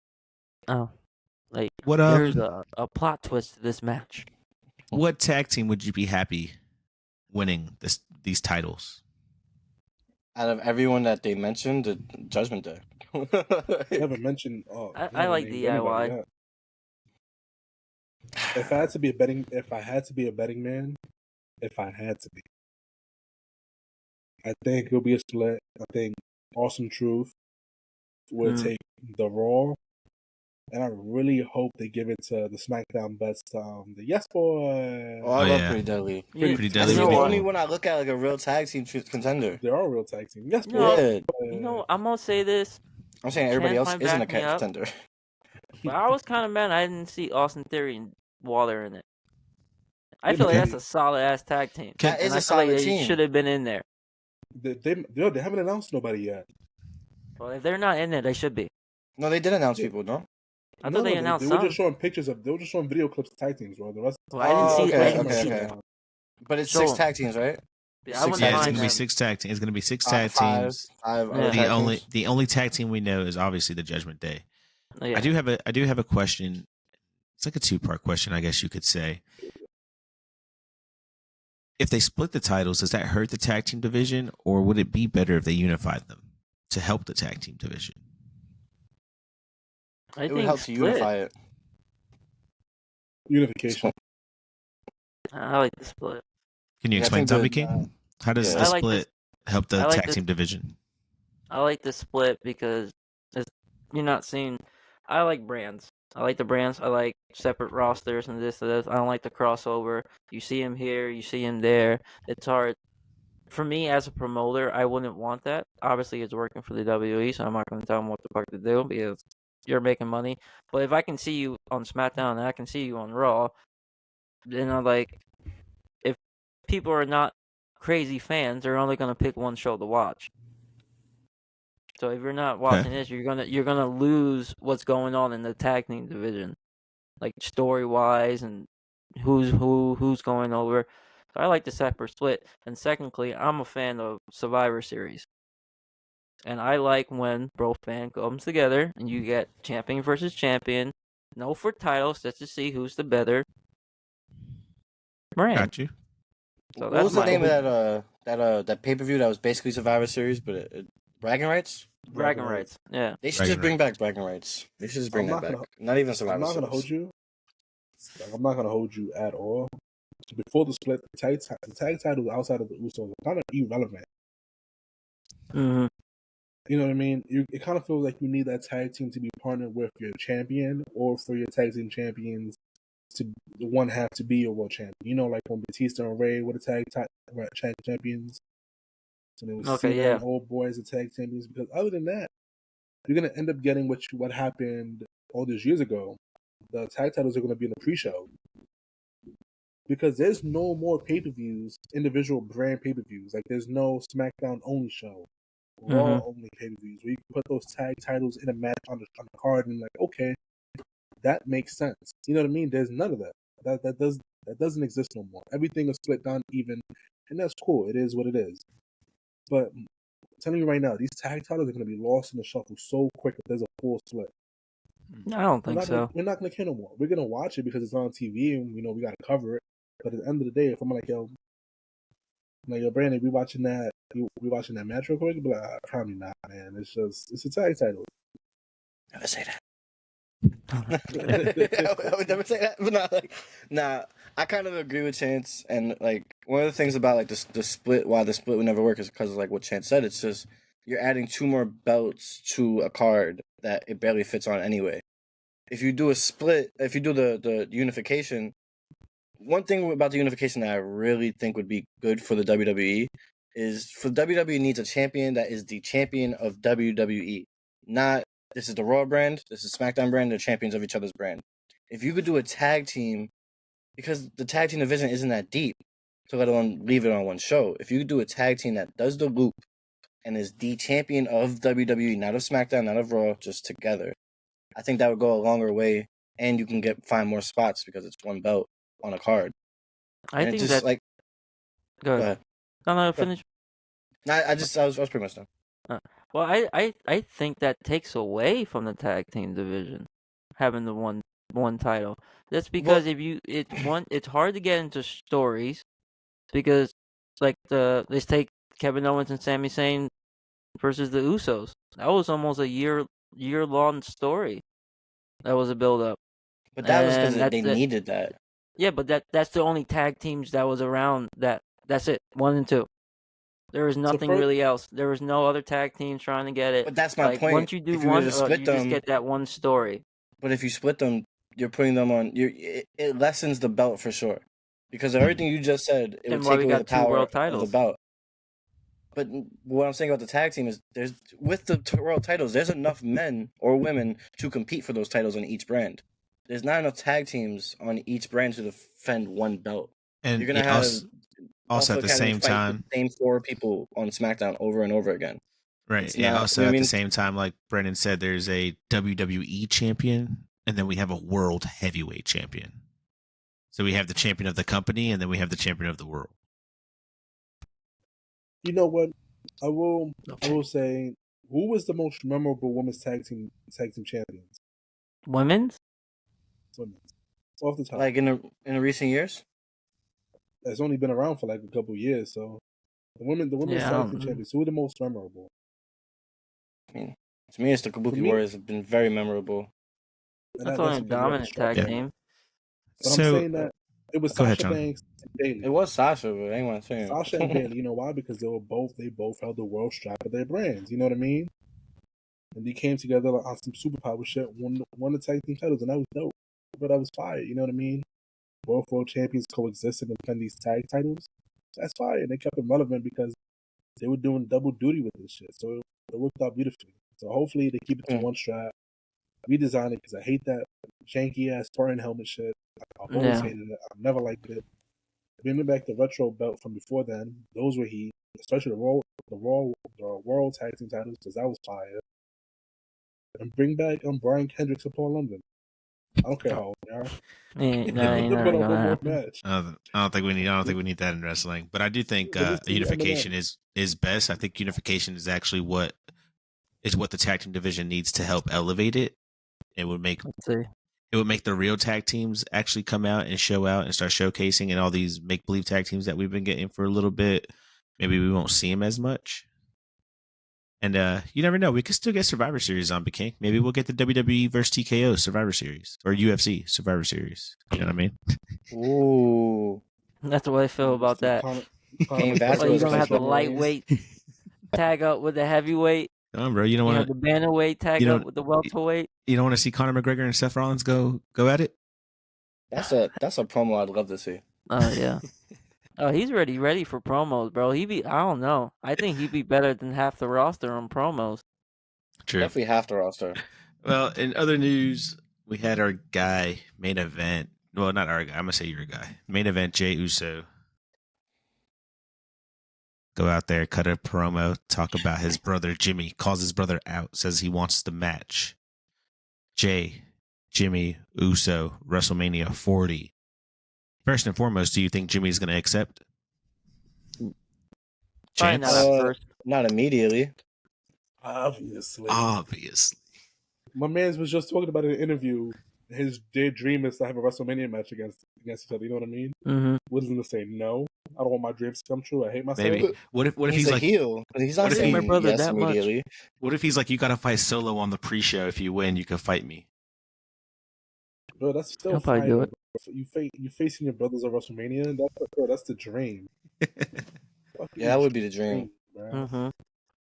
"Oh, like What there's a plot twist to this match." what tag team would you be happy winning these titles? Out of everyone that they mentioned, the Judgment Day. They haven't mentioned. Oh, I they haven't like named anybody DIY. yet. If I had to be a betting man, if I had to be, I think it'll be a split. I think Awesome Truth would take the Raw, and I really hope they give it to the SmackDown best. The Yes Boy. Oh, I love yeah. Pretty Deadly. Pretty That's Deadly the would be only cool. one I look at like a real tag team contender. They are a real tag team. Yes You Boy. know, Yeah. you know, I'm gonna say this, I'm saying everybody else Chance might isn't a back me up. contender. but I was kind of mad I didn't see Austin Theory and Waller in it. I They feel like might that's be. a solid ass tag team, Can- That is and a I feel like solid they team. should have been in there. They haven't announced nobody yet. Well, if they're not in there, they should be. No, they did announce people, no? I thought they announced They were some. just showing pictures of. They were just showing video clips of tag teams, bro. The rest. Well, I didn't see. I okay, didn't see. okay. But it's Show 6 'em. tag teams, right? Yeah, I Six wouldn't Yeah, it's mind gonna be them. 6 tag teams. It's gonna be 6 tag Five teams. other Yeah. tag The only tag team we know is obviously the Judgment Day. Yeah. I do have a question. It's like a 2-part question, I guess you could say. If they split the titles, does that hurt the tag team division, or would it be better if they unified them to help the tag team division? I It think would help to split. unify it. Unification. I like the split. Can you Yeah, I explain think Zombie the- King? How does yeah. the I like split help the I like tag this- team division? I like the split because you're not seeing. I like brands. I like the brands. I like separate rosters and this and this. I don't like the crossover. You see him here, you see him there. It's hard. For me, as a promoter, I wouldn't want that. Obviously, it's working for the WWE, so I'm not going to tell them what the fuck to do because you're making money. But if I can see you on SmackDown and I can see you on Raw, then I'm like, if people are not crazy fans, they're only going to pick one show to watch. So if you're not watching this, you're gonna lose what's going on in the tag team division, like story wise and who's going over. So I like the separate split. And secondly, I'm a fan of Survivor Series, and I like when both fans comes together and you get champion versus champion, no for titles, just to see who's the better brand. Got you. So What that's was the my name of that pay-per-view that was basically Survivor Series, but Bragging Rights? bragging rights. Yeah. They should Bragging just bring back Bragging Rights. They should just bring I'm that not back. gonna- Not even Survivor I'm not Series. gonna hold you. I'm not gonna hold you at all. Before the split, the tag titles outside of the Usos are kind of irrelevant. Mm-hmm. You know what I mean? It kind of feels like you need that tag team to be partnered with your champion, or for your tag team champions to one have to be your world champion. You know, like when Batista and Ray were the tag champions. So they would Okay, Cena yeah. and Old Boy as the tag champions. Because other than that, you're gonna end up getting what happened all these years ago. The tag titles are gonna be in the pre-show. Because there's no more pay-per-views, individual brand pay-per-views. Like there's no SmackDown only show, Raw only pay-per-views where you can put those tag titles in a match on the card and like, okay, that makes sense. You know what I mean? There's none of that. That doesn't exist no more. Everything is split down even, and that's cool. It is what it is. But I'm telling you right now, these tag titles are going to be lost in the shuffle so quick if there's a full split. I don't think so. We're not going to care no more. We're going to watch it because it's on TV and we know we got to cover it. But at the end of the day, if I'm like, yo, Brandon, we watching that match real quick? Be like, probably not, man. It's a tag title. Never say that. I would never say that, but nah. I kind of agree with Chance, and like one of the things about like the split, why the split would never work is because of like what Chance said. It's just you're adding 2 more belts to a card that it barely fits on anyway. If you do a split, if you do the unification, one thing about the unification that I really think would be good for the WWE is for WWE needs a champion that is the champion of WWE, not. This is the Raw brand. This is SmackDown brand. They're champions of each other's brand. If you could do a tag team, because the tag team division isn't that deep, so let alone leave it on one show. If you could do a tag team that does the loop and is the champion of WWE, not of SmackDown, not of Raw, just together. I think that would go a longer way, and you can find more spots because it's one belt on a card. I And think just, that. Go ahead. No, finish. I was pretty much done. Well, I think that takes away from the tag team division, having the one title. That's because it's hard to get into stories, because like let's take Kevin Owens and Sami Zayn versus the Usos. That was almost a year-long story. That was a build-up. But that was because they needed that. Yeah, but that's the only tag teams that was around. That's it. 1 and 2. There was nothing really else. There was no other tag team trying to get it. But that's my point. Once you do one, you just get that one story. But if you split them, you're putting them on. It lessens the belt for sure, because of everything you just said, it would take away the power of the belt. But what I'm saying about the tag team is, with the world titles, there's enough men or women to compete for those titles on each brand. There's not enough tag teams on each brand to defend one belt. And you're gonna have also at the same time, the same 4 people on SmackDown over and over again. Right. Yeah. Also at the same time, like Brendan said, there's a WWE champion, and then we have a world heavyweight champion. So we have the champion of the company, and then we have the champion of the world. You know what? I will say, who was the most memorable women's tag team champions? Women's? Off the top. Like in the recent years? It's only been around for like a couple years, so the women's tag team champions, who are the most memorable? I mean, to me, it's the Kabuki Warriors have been very memorable. That's only a dominant tag team. But I'm saying that it was Sasha Banks and Bayley. It was Sasha, but anyone saying Sasha and Bayley. You know why? Because they both held the world strap of their brands. You know what I mean? And they came together on some superpower shit, won the tag team titles, and that was dope. But that was fire. You know what I mean? Both world champions coexisted and defend these tag titles. That's fire. And they kept it relevant because they were doing double duty with this shit. So it worked out beautifully. So hopefully they keep it to one strap. Redesign it, because I hate that janky ass Spartan helmet shit. I've always hated it. I've never liked it. Bringing back the retro belt from before then, those were heat. Especially the world tag team titles, because that was fire. And bring back Brian Kendricks and Paul London. I don't care how old they are. I don't think we need that in wrestling. But I do think unification is best. I think unification is actually what the tag team division needs to help elevate it. It would make the real tag teams actually come out and show out and start showcasing, and all these make believe tag teams that we've been getting for a little bit, maybe we won't see them as much. And you never know. We could still get Survivor Series ZombieKing. Maybe we'll get the WWE versus TKO Survivor Series or UFC Survivor Series. You know what I mean? Ooh, that's the way I feel about that. You're gonna have the lightweight tag up with the heavyweight. Come on, bro. You don't want the bantamweight tag up with the welterweight. You don't want to see Conor McGregor and Seth Rollins go at it? That's a promo I'd love to see. Oh yeah. Oh, he's ready for promos, bro. I don't know. I think he'd be better than half the roster on promos. True. Definitely half the roster. Well, in other news, we had our guy main event. Well, not our guy. I'm gonna say your guy. Main event. Jey Uso. Go out there, cut a promo, talk about his brother Jimmy, calls his brother out, says he wants the match. Jimmy Uso, WrestleMania 40. First and foremost, do you think Jimmy's going to accept? Not immediately. Obviously. My man was just talking about in an interview. Their dream is to have a WrestleMania match against each other. You know what I mean? Mm-hmm. What is he going to say? No, I don't want my dreams to come true. I hate myself. Maybe. What if he's like heel? He's not saying my brother that immediately. Much. What if he's like, you got to fight Solo on the pre-show? If you win, you can fight me. Bro, that's still fine. Do it. You facing your brothers at WrestleMania. That's the dream. Yeah, that would be the dream. Mm-hmm.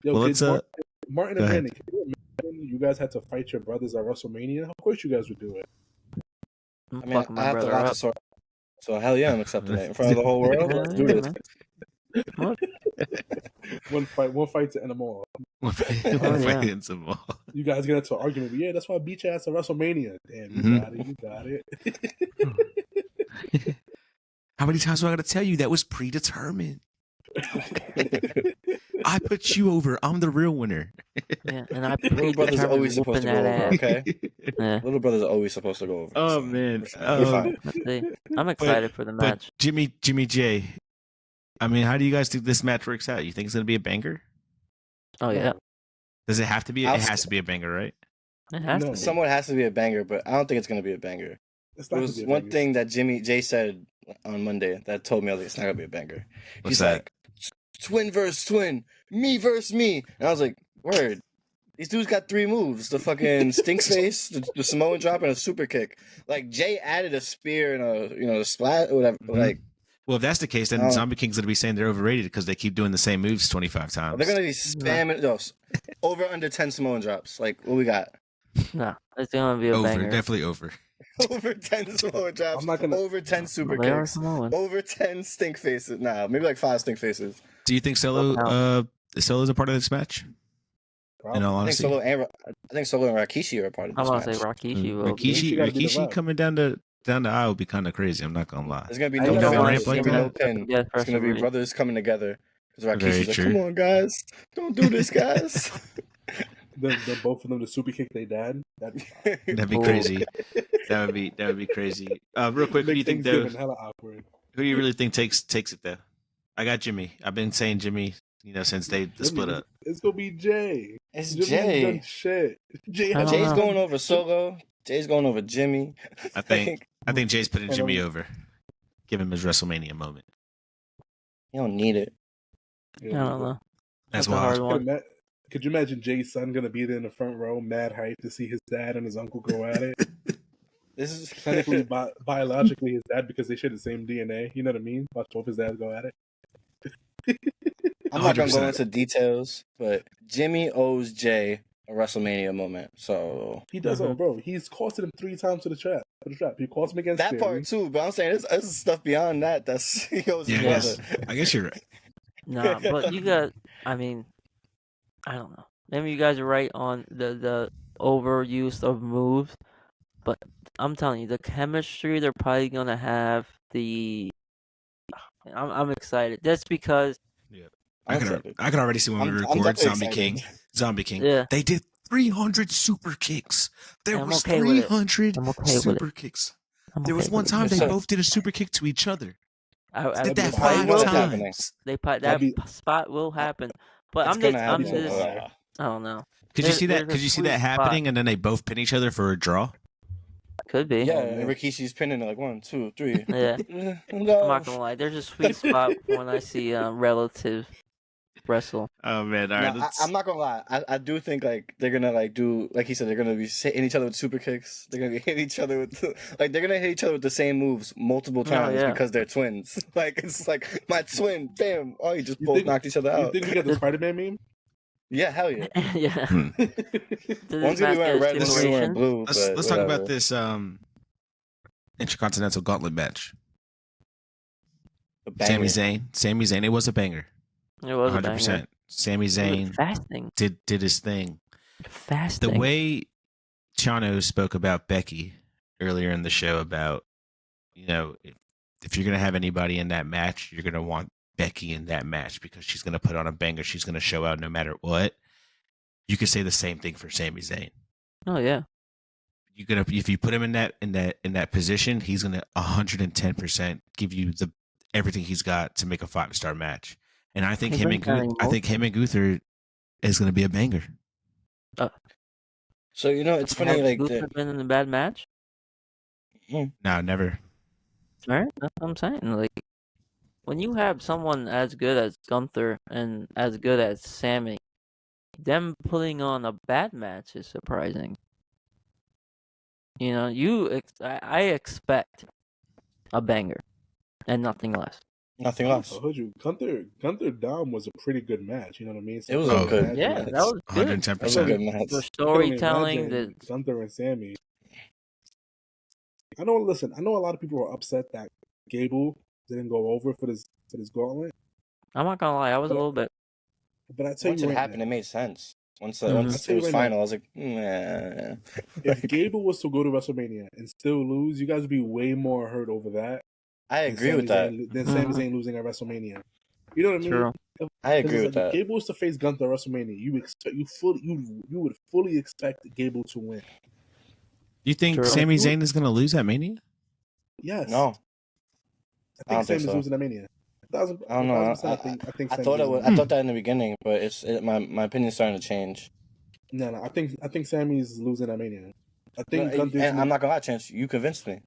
Yo, well, Martin and Brandon, can you imagine you guys had to fight your brothers at WrestleMania? Of course you guys would do it. I mean, I have to watch the so hell yeah, I'm accepting it in front of the whole world. Let's do this. One fight to end them all. One fight to end them all. You guys get into an argument, but yeah, that's why I beat your ass at WrestleMania. Damn, you got it. How many times do I got to tell you that was predetermined? I put you over. I'm the real winner. Yeah, and I Little brother's always supposed to go over, okay? Yeah. Little brother's always supposed to go over. Oh, so man. You're fine. Let's see. I'm excited for the match. But Jimmy J, I mean, how do you guys think this match works out? You think it's going to be a banger? Oh, yeah. Does it have to be? It has to be a banger, right? It has to be. Somewhat has to be a banger, but I don't think it's going to be a banger. There was one thing that Jimmy J said on Monday that told me, I was like, it's not going to be a banger. He's like, twin versus twin, me versus me. And I was like, word. These dudes got 3 moves: the fucking stink face, the Samoan drop, and a super kick. Like Jay added a spear and a splat or whatever. Mm-hmm. Like, well, if that's the case, then ZombieKing's gonna be saying they're overrated because they keep doing the same moves 25 times. They're gonna be spamming those over under 10 Samoan drops. Like, what we got? No, it's gonna be a banger. Definitely over. Over 10 Samoan drops. I'm not gonna... Over 10 super kicks. Over 10 stink faces. Nah, maybe like 5 stink faces. Do you think Solo's a part of this match? In all honesty, I think Solo and Rikishi are a part of this match. I want to say Rikishi. Rikishi coming down the aisle would be kind of crazy. I'm not gonna lie. There's gonna be no pin. It's gonna be brothers coming together. Because Rikishi's like, come on, guys, don't do this, guys. Then both of them to super kick their dad. That'd be crazy. That would be crazy. Real quick, who do you think though? Who do you really think takes it though? I got Jimmy. I've been saying Jimmy, since they split up. It's gonna be Jay. It's Jay. Shit. Jay's going over Solo. Jay's going over Jimmy. I think Jay's putting Jimmy over. Give him his WrestleMania moment. You don't need it. I don't know. That's hard one. Could you imagine Jay's son gonna be there in the front row, mad hype to see his dad and his uncle go at it? This is technically biologically his dad because they share the same DNA. You know what I mean? Watch both his dads go at it. I'm not gonna go into details, but Jimmy owes Jay a WrestleMania moment. So he does, bro. He's costed him 3 times to the trap. He cost him against that Theory. part too. But I'm saying there's stuff beyond that. That's he owes his brother. I guess you're right. Nah, but you got. I mean, I don't know. Maybe you guys are right on the overuse of moves, but I'm telling you, the chemistry they're probably gonna have. I'm excited. That's because. Yeah. I could already see when we record ZombieKing. Yeah. They did 300 super kicks. There was 300 super kicks. There was one time they both did a super kick to each other. I did that 5 times. That spot will happen. But I'm just I don't know. Could you see that happening and then they both pin each other for a draw? Could be. Yeah, and Rikishi's pinning like 1, 2, 3. Yeah. I'm not gonna lie. There's a sweet spot when I see relatives wrestle. Oh man, all right. I'm not gonna lie. I do think like they're gonna do like he said, they're gonna be hitting each other with super kicks. They're gonna be hitting each other with they're gonna hit each other with the same moves multiple times because they're twins. Like it's like my twin, bam! Oh, you just both knocked each other out. You think we got the Spider-Man meme? Yeah, hell yeah. Yeah. One's gonna be wearing red, one's gonna be wearing blue. Let's talk about this Intercontinental Gauntlet match. Sami Zayn. It was a banger. It was 100%. A banger. Sami Zayn did his thing. Fasting. The way Chano spoke about Becky earlier in the show about, if you're gonna have anybody in that match, you're gonna want Becky in that match because she's gonna put on a banger. She's gonna show out no matter what. You could say the same thing for Sami Zayn. Oh yeah. If you put him in that position, he's gonna 110% give you everything he's got to make a 5-star match. And I think him and Gunther is gonna be a banger. So it's funny. Like Gunther been in a bad match? No, never. All right, that's what I'm saying. Like when you have someone as good as Gunther and as good as Sami, them putting on a bad match is surprising. I expect a banger and nothing less. Nothing less. I heard you. Gunther Dom was a pretty good match. You know what I mean? It was a good. Yeah, that was good. 110%. The storytelling, Gunther and Sami. I know a lot of people are upset that Gable didn't go over for this gauntlet. I'm not gonna lie, I was a little bit. But I tell once you, it happened, it made sense. Once it was final, I was like, nah. If Gable was to go to WrestleMania and still lose, you guys would be way more hurt over that. I agree with that. Than Sami Zayn losing at WrestleMania. You know what I mean? True. I agree with If that. Gable was to face Gunther at WrestleMania, you would fully expect Gable to win. You think True. Sami Zayn is going to lose at Mania? Yes. No, I think think Sami's so. losing at Mania. I don't know. 1,000%. I think I Sami's thought losing. I thought that in the beginning, but my opinion's starting to change. No. I think Sami's losing at Mania. I think No, Gunther's. and I'm not gonna lie, Chance. You convinced me.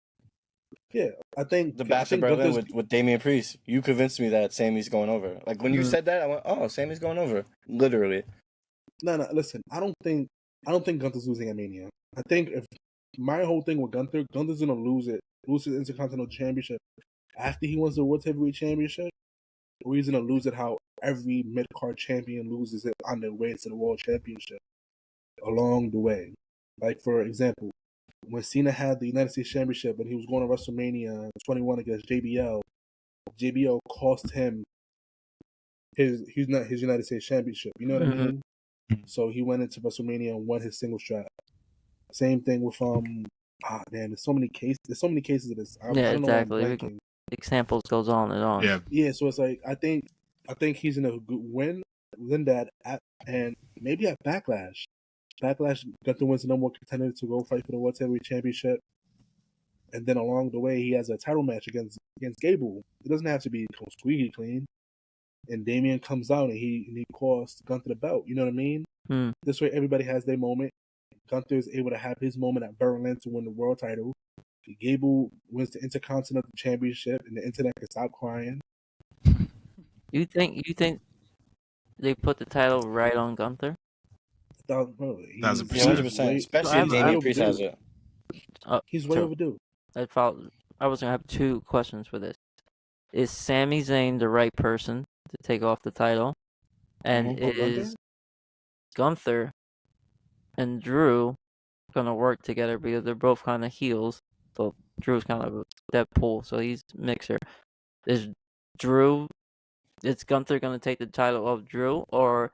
Yeah, I think The Bash of Berlin with Damian Priest. You convinced me that Sammy's going over. Like when you said that, I went, "Oh, Sammy's going over." Literally. No. Listen, I don't think Gunther's losing at Mania. I think if my whole thing with Gunther's gonna lose his Intercontinental Championship after he wins the World Heavyweight Championship, or he's gonna lose it how every mid card champion loses it on their way to the World Championship along the way. Like for example, when Cena had the United States Championship and he was going to WrestleMania 21 against JBL cost him his United States Championship. You know what I mean? So he went into WrestleMania and won his single strap. Same thing with there's so many cases. There's so many cases of this. I don't exactly. know why I'm blanking. Examples goes on and on. Yeah. So it's like I think he's gonna win that and maybe at Backlash. Gunther wins the number one contender to go fight for the World Heavyweight Championship, and then along the way he has a title match against Gable. It doesn't have to be squeaky clean. And Damian comes out and he costs Gunther the belt. You know what I mean? This way everybody has their moment. Gunther is able to have his moment at Berlin to win the world title. Gable wins the Intercontinental Championship, and the internet can stop crying. You think they put the title right on Gunther? 1,000%. 100%. Especially if Damian Priest has it. He's way overdue. I was gonna have two questions for this. Is Sami Zayn the right person to take off the title? And is Gunther and Drew gonna work together because they're both kind of heels? So Drew's kind of a Deadpool, so he's a mixer. Is Gunther gonna take the title off Drew, or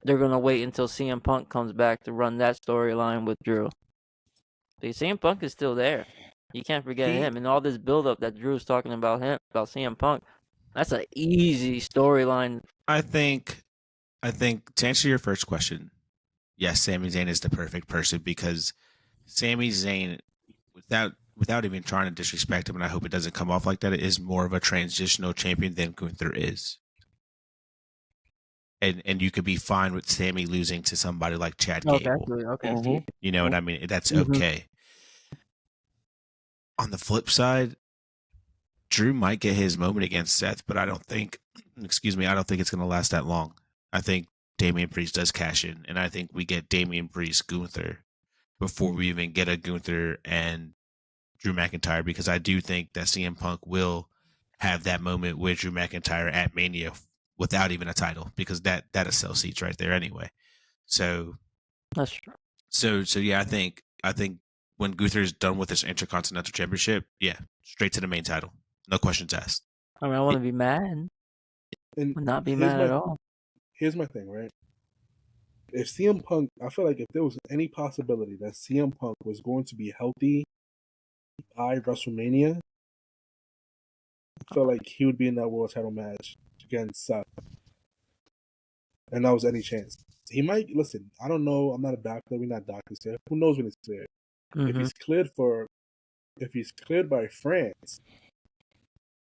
they're gonna wait until CM Punk comes back to run that storyline with Drew? Because CM Punk is still there. You can't forget him. And all this build-up that Drew's talking about CM Punk, that's an easy storyline. I think to answer your first question, yes, Sami Zayn is the perfect person because Sami Zayn, without even trying to disrespect him, and I hope it doesn't come off like that, is more of a transitional champion than Gunther is. And you could be fine with Sami losing to somebody like Chad Gable. Okay. You know what I mean? That's okay. On the flip side, Drew might get his moment against Seth, but I don't think it's going to last that long. I think Damian Priest does cash in, and I think we get Damian Priest Gunther before we even get a Gunther and Drew McIntyre, because I do think that CM Punk will have that moment with Drew McIntyre at Mania without even a title, because that'll sell seats right there anyway. So that's true. So yeah, I think when Gunther is done with his Intercontinental Championship, yeah, straight to the main title, no questions asked. I mean, I want to be mad, and not be mad at all. Here's my thing, right? If CM Punk, I feel like if there was any possibility that CM Punk was going to be healthy by WrestleMania, I feel like he would be in that world title match against Seth. And that was any chance. He might, listen, I don't know, I'm not a doctor, we're not doctors here. Who knows when it's cleared? If he's cleared by France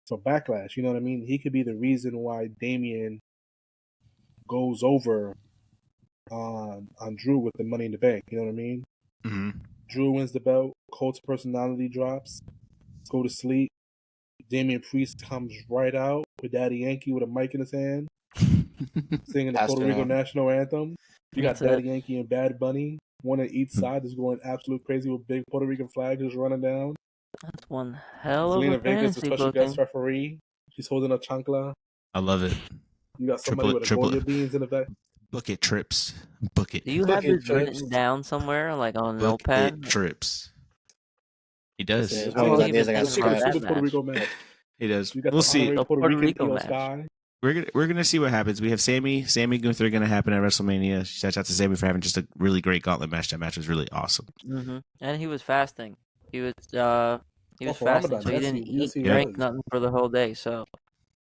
for Backlash, you know what I mean? He could be the reason why Damian goes over on Drew with the Money in the Bank. You know what I mean? Mm-hmm. Drew wins the belt. Colt's personality drops. Go to sleep. Damian Priest comes right out with Daddy Yankee with a mic in his hand, singing the Puerto Rico national anthem. You got Daddy Yankee and Bad Bunny, one on each side, just going absolute crazy with big Puerto Rican flag just running down. That's one hell of Zelina a Vega's fantasy a special booking. guest referee. She's holding a chancla. I love it. You got somebody with a goya beans in the back. Book it, Trips. Book it. Do you have this written down somewhere, like on a notepad? It, Trips. He does. It's one of those ideas I got the Puerto Rico match. He does. We'll see. Puerto Rico match. Sky. We're gonna see what happens. We have Sammy Gunther gonna happen at WrestleMania. Shout out to Sammy for having just a really great gauntlet match. That match was really awesome. Mm-hmm. And he was fasting. He was fasting, so he didn't eat, drink nothing for the whole day. So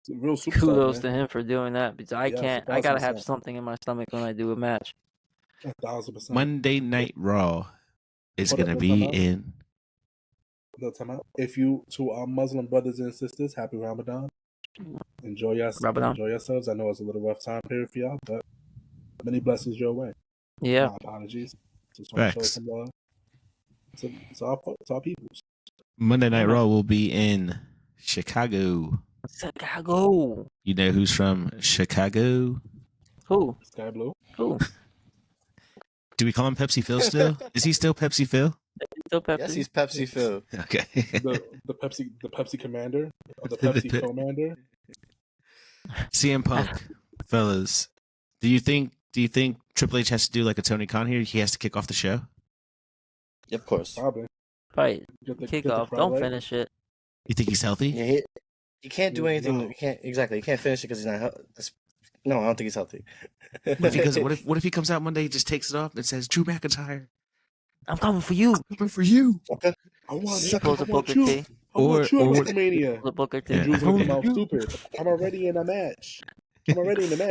Real superstar. Kudos man. to him for doing that because I Yes, can't. I gotta have 1000%. something in my stomach when I do a match. 1,000%. Monday Night Raw is Hold up, gonna no, be time out. in. No time out. If you to our Muslim brothers and sisters, happy Ramadan. Enjoy yourselves. I know it's a little rough time period for y'all, but many blessings your way. Yeah. My apologies. Just want to show Facts. some love. It's our peoples. Monday Night Raw will be in Chicago. Chicago. You know who's from Chicago? Who? Sky Blue. Who? Do we call him Pepsi Phil still? Is he still Pepsi Phil? Still Pepsi? Yes, he's Pepsi Phil. Okay. The Pepsi commander, or the Pepsi commander. CM Punk, fellas. Do you think Triple H has to do like a Tony Khan here? He has to kick off the show? Of course. Probably. Fight. Get the Kickoff. crowd Don't right. finish it. You think he's healthy? Yeah, he can't do anything. No. He can't He can't finish it because he's not. No, I don't think he's healthy. What if he goes, what if he comes out Monday, just takes it off and says, "Drew McIntyre, I'm coming for you. I'm coming for you." Okay. I want He pulls a Booker you. T. I want you Or- at WrestleMania. The Booker T. Yeah. Drew's gonna come out You. stupid. I'm already in a match.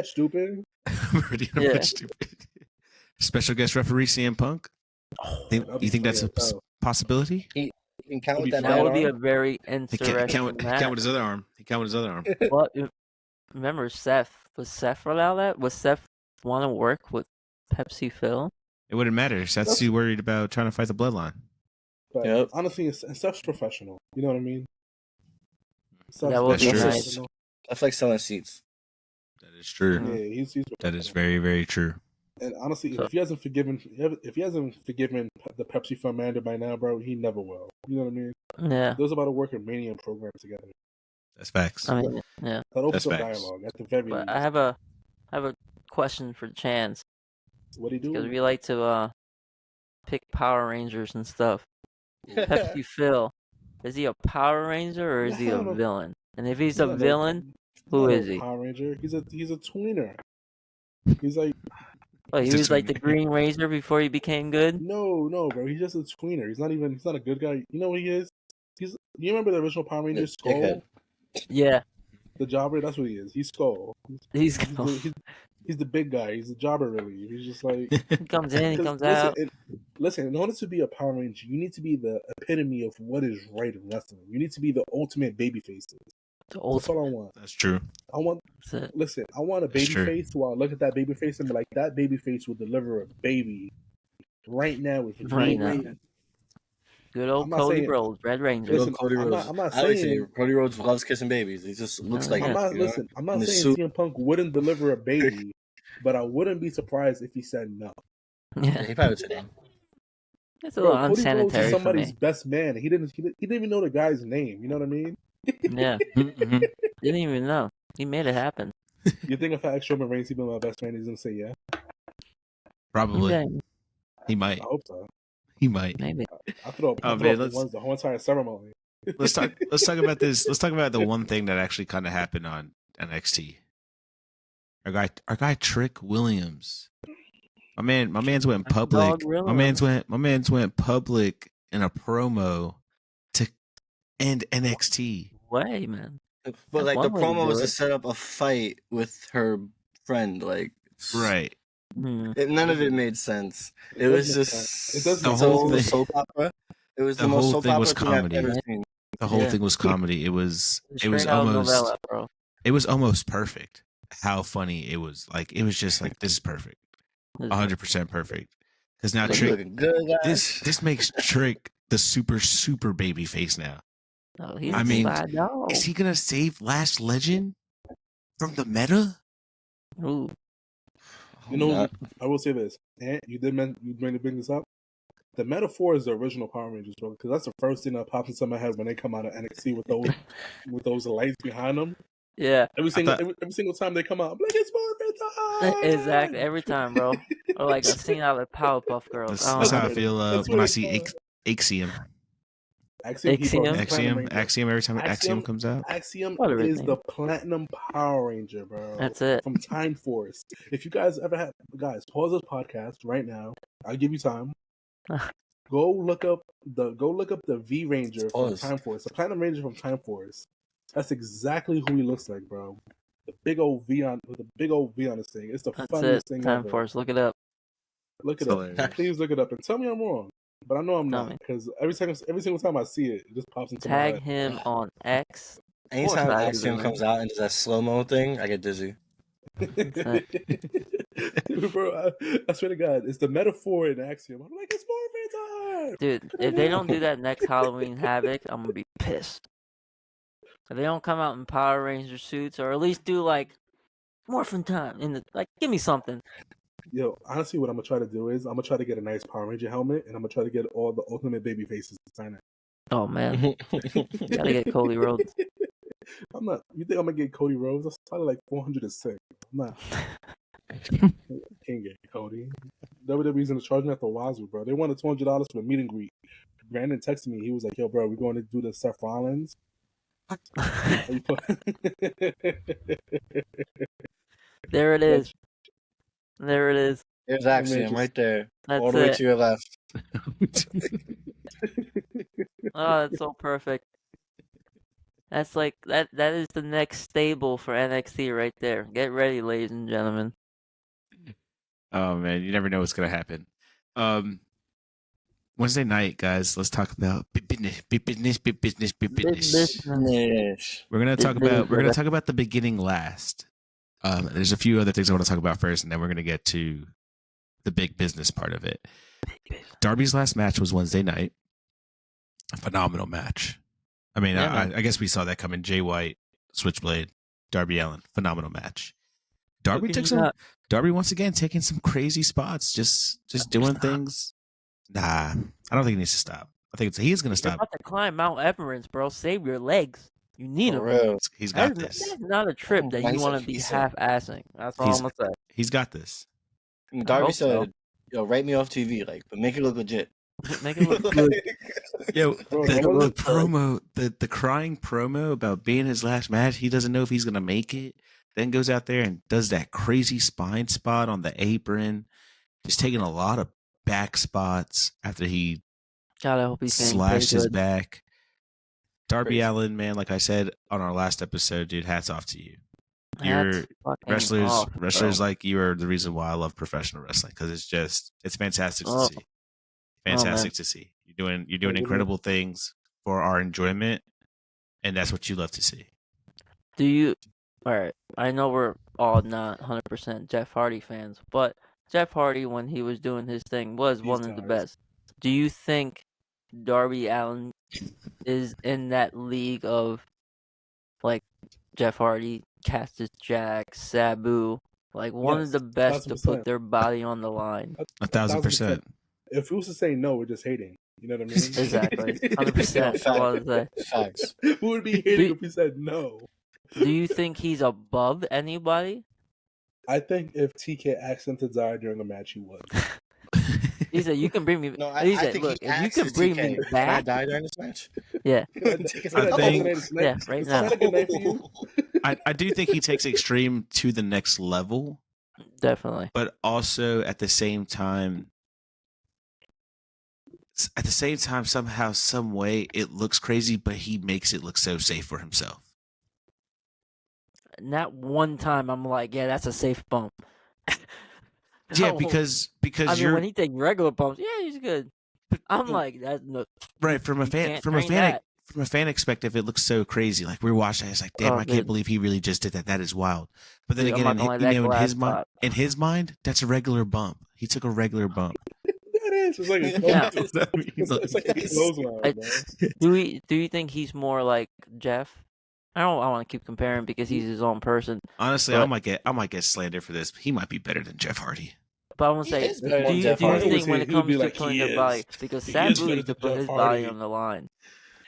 Stupid. I'm already in a Yeah. match, stupid. Special guest referee CM Punk. You think that's a possibility? You can count with That'd that. be That fun. would be a very He can't interesting count match. with his other arm. He count with his other arm. What? Remember Seth? Was Seth allow that? Was Seth want to work with Pepsi Phil? It wouldn't matter. Seth's too worried about trying to fight the bloodline. But Yep. honestly, Steph's professional. You know what I mean? That would That's be true. nice. I feel like selling seats. That is true. Mhm. Yeah, he's That is professional. very, very true. And honestly, So- if he hasn't forgiven the Pepsi commander by now, bro, he never will. You know what I mean? Yeah. They're about to work a Mania program together. That's facts. I mean, yeah. That opens That's up facts. dialogue at the very But least. I have a question for Chance What do you do? because we like to pick Power Rangers and stuff. Pepsi Phil, is he a Power Ranger or is he a Hell no. villain? And if he's He's a not villain, no who is he? Power Ranger. He's a tweener. He's like Oh, he He's a was like the tweener. Green Ranger before he became good. no, bro. He's just a tweener. He's not a good guy. You know what he is? You remember the original Power Ranger Skull? Dickhead. Yeah, The jobber, that's what he is. He's Skull. he's He's the big guy. He's the jobber, really. He's just like. he comes in, he 'Cause comes out. Listen, in order to be a Power Ranger, you need to be the epitome of what is right in wrestling. You need to be the ultimate babyface. The old. That's all I want. That's true. I want. That's it. Listen, I want a That's baby true. face who I'll look at that baby face and be like, that baby face will deliver a baby right now with Right now. Good old I'm not Cody saying- Rhodes, Red Ranger. Listen, Cody I'm Rhodes. not- I'm not I always say saying- Cody Rhodes loves kissing babies. He just looks like Yeah. it. I'm not you know? listen. I'm not In the saying suit. CM Punk wouldn't deliver a baby, but I wouldn't be surprised if he said no. Yeah, Yeah, he probably would say no. it's a Bro, little Cody Rhodes unsanitary is for somebody's me. best man. He didn't even know the guy's name. You know what I mean? Yeah, Mhm. didn't even know. He made it happen. You think if I asked Roman Reigns to be my best man, he's gonna say yeah? Probably. Yeah, He might. I hope so. He might. maybe. I throw up, Oh, I man, throw up the let's- ones the whole entire ceremony. Let's talk about this. Let's talk about the one thing that actually kind of happened on NXT. Our guy Trick Williams. My man's went public. Dog Williams. My man's went public in a promo to end NXT. Way, man. But That's like the one way to promo do was it. to set up a fight with her friend. Like Right. Hmm. none of it made sense. It It was doesn't make just sense. It doesn't The it's whole a thing- soap opera. It was the the most whole soap thing opera was thing I've comedy. ever seen. The whole Yeah. thing was comedy. It was Straight out of almost novella, bro. it was almost perfect. How funny it was. Like it was just like this is perfect. 100% perfect. Because now Like, you Trick looking good, guys. this makes Trick the super baby face now. No, he's I a mean, side dog. Is he gonna save Last Legend from the meta? Ooh, You know, Not- I will say this. And you made to bring this up. The metaphor is the original Power Rangers, bro. Because that's the first thing that pops into my head when they come out of NXT with those lights behind them. yeah, Every single thought- every single time they come out, I'm like, it's Morphin time. exactly. Every time, bro. Or like a scene out of Powerpuff Girls. That's, I that's don't how I know. feel That's when what I it's see called. Axiom. Axiom. Axiom. Every time Axiom comes out. Axiom Whatever his is name the Platinum Power Ranger, bro. That's it. From Time Force. If you guys ever have, guys, pause this podcast right now. I'll give you time. Go look up the V Ranger from Pause. Time Force. The Platinum Ranger from Time Force That's exactly who he looks like, bro. The big old V on this thing. It's the That's funniest it. thing Time ever. for us. Look it up. Look it Hilarious. up. Please look it up and tell me I'm wrong. But I know I'm Tell not me. because every single time I see it, it just pops into my Tag head. him on X. Anytime tag Axiom him. comes out and does that slow mo thing, I get dizzy. Bro, I swear to God, it's the metaphor in Axiom. I'm like, it's Morphin time! Dude, if they don't do that next Halloween Havoc, I'm gonna be pissed. If they don't come out in Power Ranger suits, or at least do like Morphin time give me something. Yo, honestly, what I'm gonna try to do is I'm gonna try to get a nice Power Ranger helmet, and I'm gonna try to get all the Ultimate baby faces to sign it. Oh man, gotta get Cody Rhodes. I'm not. You think I'm gonna get Cody Rhodes? That's probably like 406. I'm not. Can't get Cody. WWE's gonna charge me at the wazoo, bro. They wanted $200 for the meet and greet. Brandon texted me. He was like, "Yo, bro, we're going to do the Seth Rollins." There it is. There it is. There's Axiom right there. That's all the way it. to your left. Oh, that's so perfect. That's like that is the next stable for NXT right there. Get ready, ladies and gentlemen. Oh man, you never know what's gonna happen. Wednesday night, guys, let's talk about business. We're gonna talk about the beginning last. There's a few other things I want to talk about first, and then we're gonna get to the big business part of it. Darby's last match was Wednesday night. A phenomenal match. I mean, Yeah, I guess we saw that coming. Jay White, Switchblade, Darby Allin, phenomenal match. Darby once again taking some crazy spots, just doing things. Nah, I don't think he needs to stop. I think he's going to You're stop. about to climb Mount Everest, bro. Save your legs. You need For them. real. He's got this. That's not a trip that you want to be half-assing. That's all I'm gonna say. He's got this. Darby said, "Yo, write me off TV, but make it look legit. Make it look good." Yo, the promo, the crying promo about being his last match. He doesn't know if he's gonna make it. Then goes out there and does that crazy spine spot on the apron. Just taking a lot of back spots after he God, I hope he's slashed his good. back. Darby Crazy. Allin, man, like I said on our last episode, dude, hats off to you. That's Wrestlers like you are the reason why I love professional wrestling, because it's fantastic to see. Fantastic to see. You're doing incredible things for our enjoyment, and that's what you love to see. All right, I know we're all not 100% Jeff Hardy fans, but Jeff Hardy, when he was doing his thing, was one of the best. Do you think Darby Allin is in that league of like Jeff Hardy, Cactus Jack, Sabu, like one of the best 1,000%. to put their body on the line? 1,000%. If we was to say no, we're just hating. You know what I mean? Exactly, 100%. I want to say. Facts. We would be hating if we said no. Do you think he's above anybody? I think if TK asked him to die during a match, he would. He said, "You can bring me." No, he I said, think "Look, he if you asked can his bring TK, me Can I back, die during this match? yeah, I think- right now, Is that a good night for you? I do think he takes extreme to the next level, definitely." but also at the same time, somehow, some way, it looks crazy, but he makes it look so safe for himself. Not one time I'm like, "Yeah, that's a safe bump." Yeah, No. because I mean, you're when he takes regular bumps, yeah, he's good. I'm like, that's no. right from a fan perspective, it looks so crazy. Like we're watching, it's like, damn, I can't believe he really just did that. That is wild. But then Dude, again, in his mind, that's a regular bump. He took a regular bump. That is. It's like it's like a clothesline, man. Do you think he's more like Jeff? I want to keep comparing because he's his own person. Honestly, but, I might get slandered for this. He might be better than Jeff Hardy. But I want to say, do you think when it comes to putting their body, because Sabu used to put his body on the line.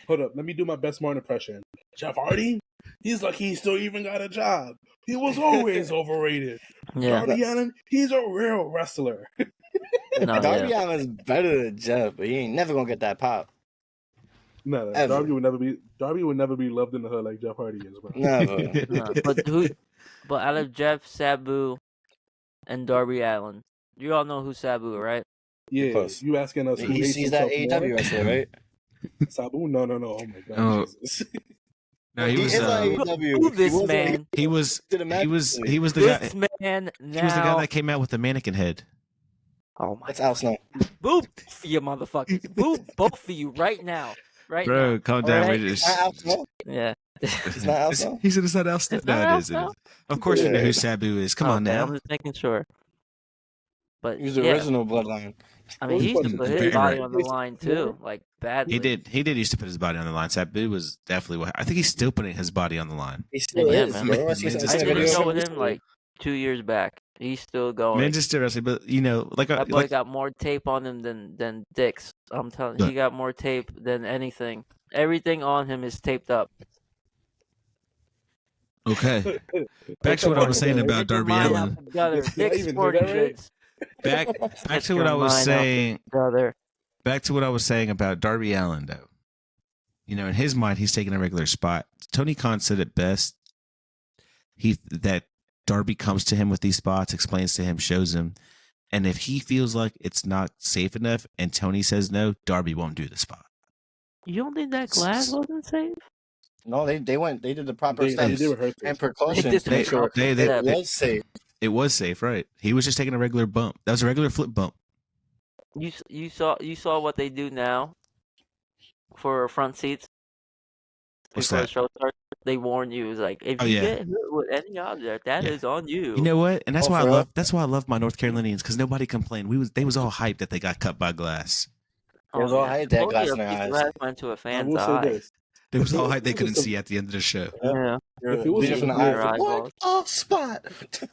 Hold up, let me do my best Martin impression. Jeff Hardy, he's like he still even got a job. He was always overrated. Yeah. Darby Allin, he's a real wrestler. Darby Allin's better than Jeff, but he ain't never gonna get that pop. No, Darby would never be loved in the hood like Jeff Hardy is, bro. Never. No, but out of Jeff, Sabu, and Darby Allin, you all know who Sabu, right? Yeah, you asking us who he sees that AEW wrestler, right? Sabu? No. Oh my god. Jesus. No, he He was. is on AEW. Boo this wasn't- man. He was. did a match He was. recently. He was the This guy. man He was the guy now. that came out with the mannequin head. Oh my That's Al Snow. Boo for you motherfuckers. Boo both of you right now. Right Bro, now. calm down. Alright? We're It's not Al just. Snow. Yeah. It's not Al Snow. He said it's not Al Snow. It's No, not it Al is. It Snow? is. Of course, we know Yeah. who Sabu is. Come on Okay, now. I'm just making sure. But He was the yeah, original Bloodline. I mean, Well, he used to he's put very his body right. on the line too, like badly. He did. He did used to put his body on the line. Sabu was definitely what. I think he's still putting his body on the line. He still Yeah, is, man. bro. I seen Man, some just I still did a wrestling. show with him like 2 years back. He's still going. Man, just still wrestling, but you know, That boy got more tape on him than dicks. I'm telling you, Look. he got more tape than anything. Everything on him is taped up. okay. Back to what I was saying about Get your Darby mind Allin. out together. Did I Dick's even Sporting hear that right? Goods. Back Get to what your I was mind out saying. together. Back to what I was saying about Darby Allin, though. You know, in his mind, he's taking a regular spot. Tony Khan said it best. That Darby comes to him with these spots, explains to him, shows him, and if he feels like it's not safe enough, and Tony says no, Darby won't do the spot. You don't think that glass wasn't safe? No, they did the proper They steps rehearsed and it. precautions did to the make sure proper it steps. was safe. It was safe, right? He was just taking a regular bump. That was a regular flip bump. You saw what they do now for front seats What's before that? the show starts. They warn you, it's like if Oh, you yeah. get hit with any object, that Yeah. is on you. You know what? And that's Oh, why I for real? love. That's why I love my North Carolinians, because nobody complained. They was all hyped that they got cut by glass. It was all hype that Only glass a in their piece of eyes. glass went to a I fan's will say eye. this: They was all hyped they If it couldn't was a- see at the end of the show. Yeah. If it was Bleeding a from the severe- eyes, eyeballs. like, oh, spot.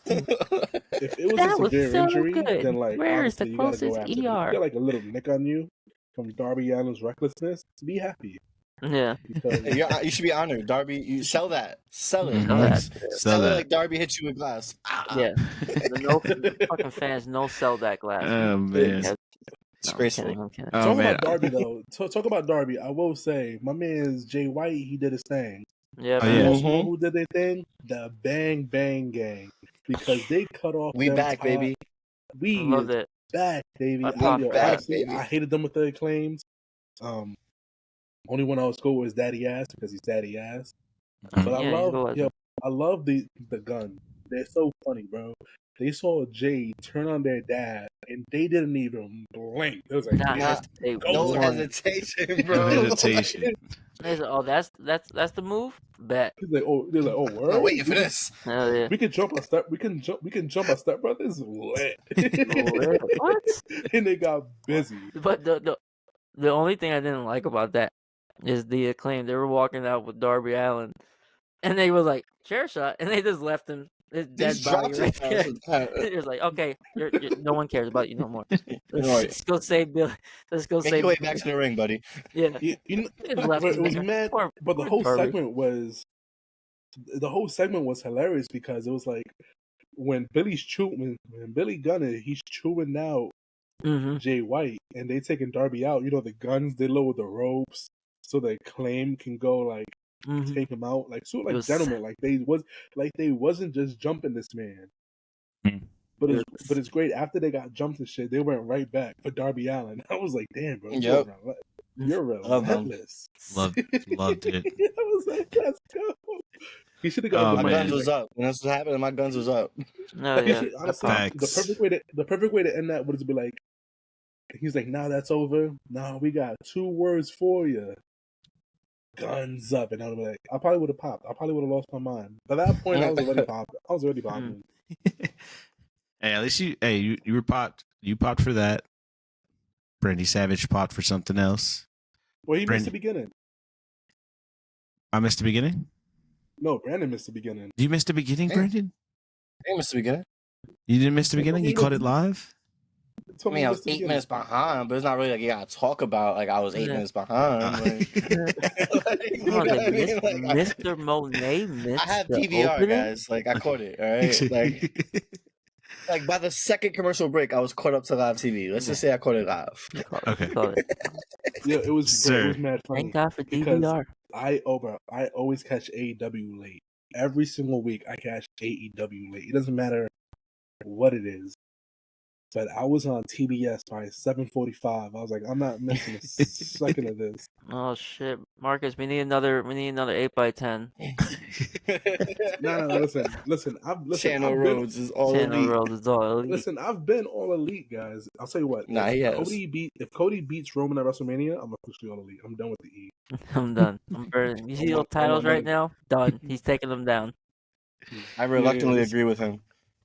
if it was That a was severe so injury, good. then like Where is the obviously you gotta go closest after it. If you ER? get like a little nick on you from Darby Allin's recklessness, be happy Yeah. because You should be honored, Darby. You sell that, sell it, Mhm. Sell that. Sell it that. like Darby hit you with glass. Yeah. The fucking fans no sell that glass. Oh man. Yeah. Disgraceful. I'm kidding. Oh talk man. about Darby though. Talk about Darby. I will say my man's Jay White. He did his thing. Yeah, Oh, man. yeah. You also know Mhm. who did their thing? The Bang Bang Gang, because they cut off. We them back, top- baby. We Loved it. back, baby. I popped Yo, back, honestly, baby. I hated them with the acclaims. Only one I was cool was Daddy Ass because he's Daddy Ass. But I Yeah, he's good. love the gun. They're so funny, bro. They saw Jay turn on their dad, and they didn't even blink. It was like, Not yeah, hesitate go No on. hesitation, No bro. hesitation. They said, "Oh, that's the move." Bet. They're like, oh, word? I'm waiting for this. Hell yeah. We can jump a step. We can jump our step brothers. Lit. What? And they got busy. But the only thing I didn't like about that is the acclaim. They were walking out with Darby Allin, and they were like chair shot, and they just left him his dead Just body dropped right it. there. It was like, okay, no one cares about you no more. Let's, Right. let's go save Billy. Let's go Make save. your way back to the ring, buddy. Yeah, You know, it left but him it was there. mad. Poor- But the poor whole Darby. segment was hilarious because it was like when Billy's chewing, when Billy Gunner, he's chewing out Mhm. Jay White, and they taking Darby out. You know, the guns, they lower the ropes so the claim can go like Mhm. take him out, like sort of It like was- gentlemen, like they wasn't just jumping this man. Hmm. But It it's great. After they got jumped and shit, they went right back for Darby Allin. I was like, damn, bro, Yep. you're Love them. relentless. Loved it. I was like, let's go. He should have got Oh, the My man. guns was up. When this was happening, my guns was up. No, He yeah. should- honestly, Facts. the perfect way to end that would be like, he's like, nah, that's over. Nah, we got 2 words for you. Guns up, and I would be like, I probably would have popped. I probably would have lost my mind. By that point, I was already popped. I was already popping. Hey, at least you were popped. You popped for that. Brandy Savage popped for something else. Well, he missed Brandon. the beginning. I missed the beginning. No, Brandon missed the beginning. You missed the beginning, Hey. Brandon? Hey, Mr. Beginner. You didn't miss the beginning? You caught it live? I mean, I was 8 minutes behind, but it's not really like you gotta talk about like I was 8 Yeah. minutes behind. Like, you know Come on, what I mean? Like, Mr. Moné missed I have the DVR, opening? guys. Like I caught it. All right. Like by the second commercial break, I was caught up to live TV. Let's just say I caught it live. Okay. Call it. Yeah, it was Sir. it was mad funny. Thank God for Because- DVR. I always catch AEW late. Every single week I catch AEW late. It doesn't matter what it is. but I was on TBS by 7:45. I was like, I'm not missing a second of this. Oh shit, Marcus, we need another 8x10. No. Listen. Chano Rhodes is all Chano elite. Rhodes is all elite. Listen, I've been all elite, guys. I'll tell you what. Nah, he has. If Cody beats Roman at WrestleMania, I'm officially all elite. I'm done with the E. I'm done. I'm burning. You see those titles right now? Done. He's taking them down. I reluctantly agree with him.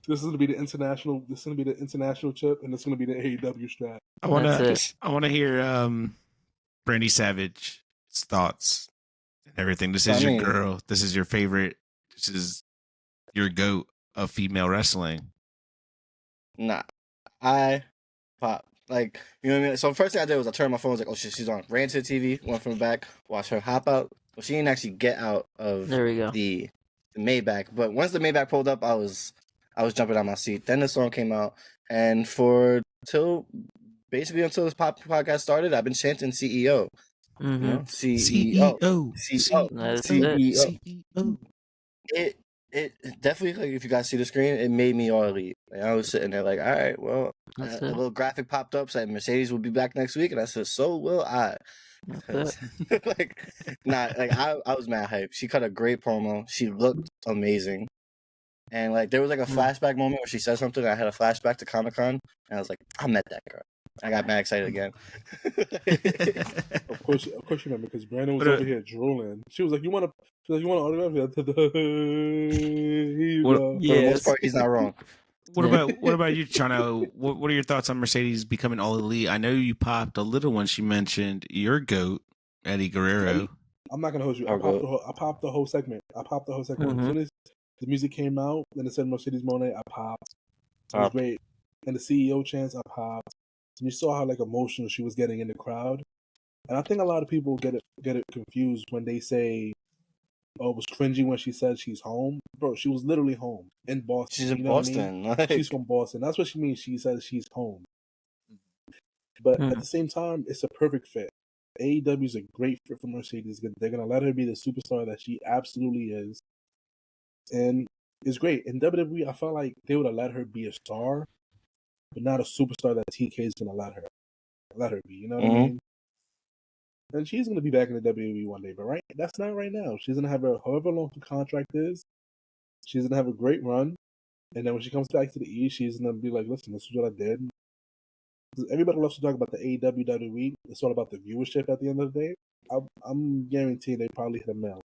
This is gonna be the international. This is gonna be the international chip, and this is gonna be the AEW strap. I wanna hear Brandy Savage's thoughts and everything. This is your girl. This is your favorite. This is your GOAT of female wrestling. Nah, I pop. Like, you know what I mean? So the first thing I did was I turned my phone. I was like, oh shit, she's on. Ran to the TV, went from the back, watched her hop out. Well, she didn't actually get out of the Maybach. But once the Maybach pulled up, I was jumping out my seat. Then the song came out, and until this podcast started, I've been chanting CEO. Mm-hmm. You know? CEO. It definitely, like, if you guys see the screen, it made me all elite. Like, I was sitting there like, all right, well, a little graphic popped up saying Mercedes will be back next week, and I said, so will I. I was mad hyped. She cut a great promo. She looked amazing. And like there was like a flashback moment where she said something. I had a flashback to Comic-Con, and I was like, I met that girl. I got mad excited again. Of course you remember, because Brandon was over here drooling. She was like, "You want to autograph?" For the most part, he's not wrong. What about you, Chano? What are your thoughts on Mercedes becoming all elite? I know you popped a little when she mentioned your GOAT, Eddie Guerrero. I'm not gonna hold you. I popped the whole segment. Mm-hmm. As soon as the music came out, then it said Mercedes Moné, I popped. It was great. And the CEO chants, I popped. And you saw how like emotional she was getting in the crowd. And I think a lot of people get it confused when they say, "Oh, it was cringy when she said she's home." Bro, she was literally home in Boston. She's in Boston. I mean? She's from Boston. That's what she means. She says she's home. But at the same time, it's a perfect fit. AEW is a great fit for Mercedes. They're gonna let her be the superstar that she absolutely is, and it's great. In WWE, I felt like they would have let her be a star, but not a superstar that TK is gonna let her be. You know what I mean? And she's gonna be back in the WWE one day, but that's not right now. She's gonna have however long the contract is. She's gonna have a great run, and then when she comes back to the E, she's gonna be like, "Listen, this is what I did." Everybody loves to talk about the AEW WWE. It's all about the viewership at the end of the day. I'm guaranteeing they probably hit a mill.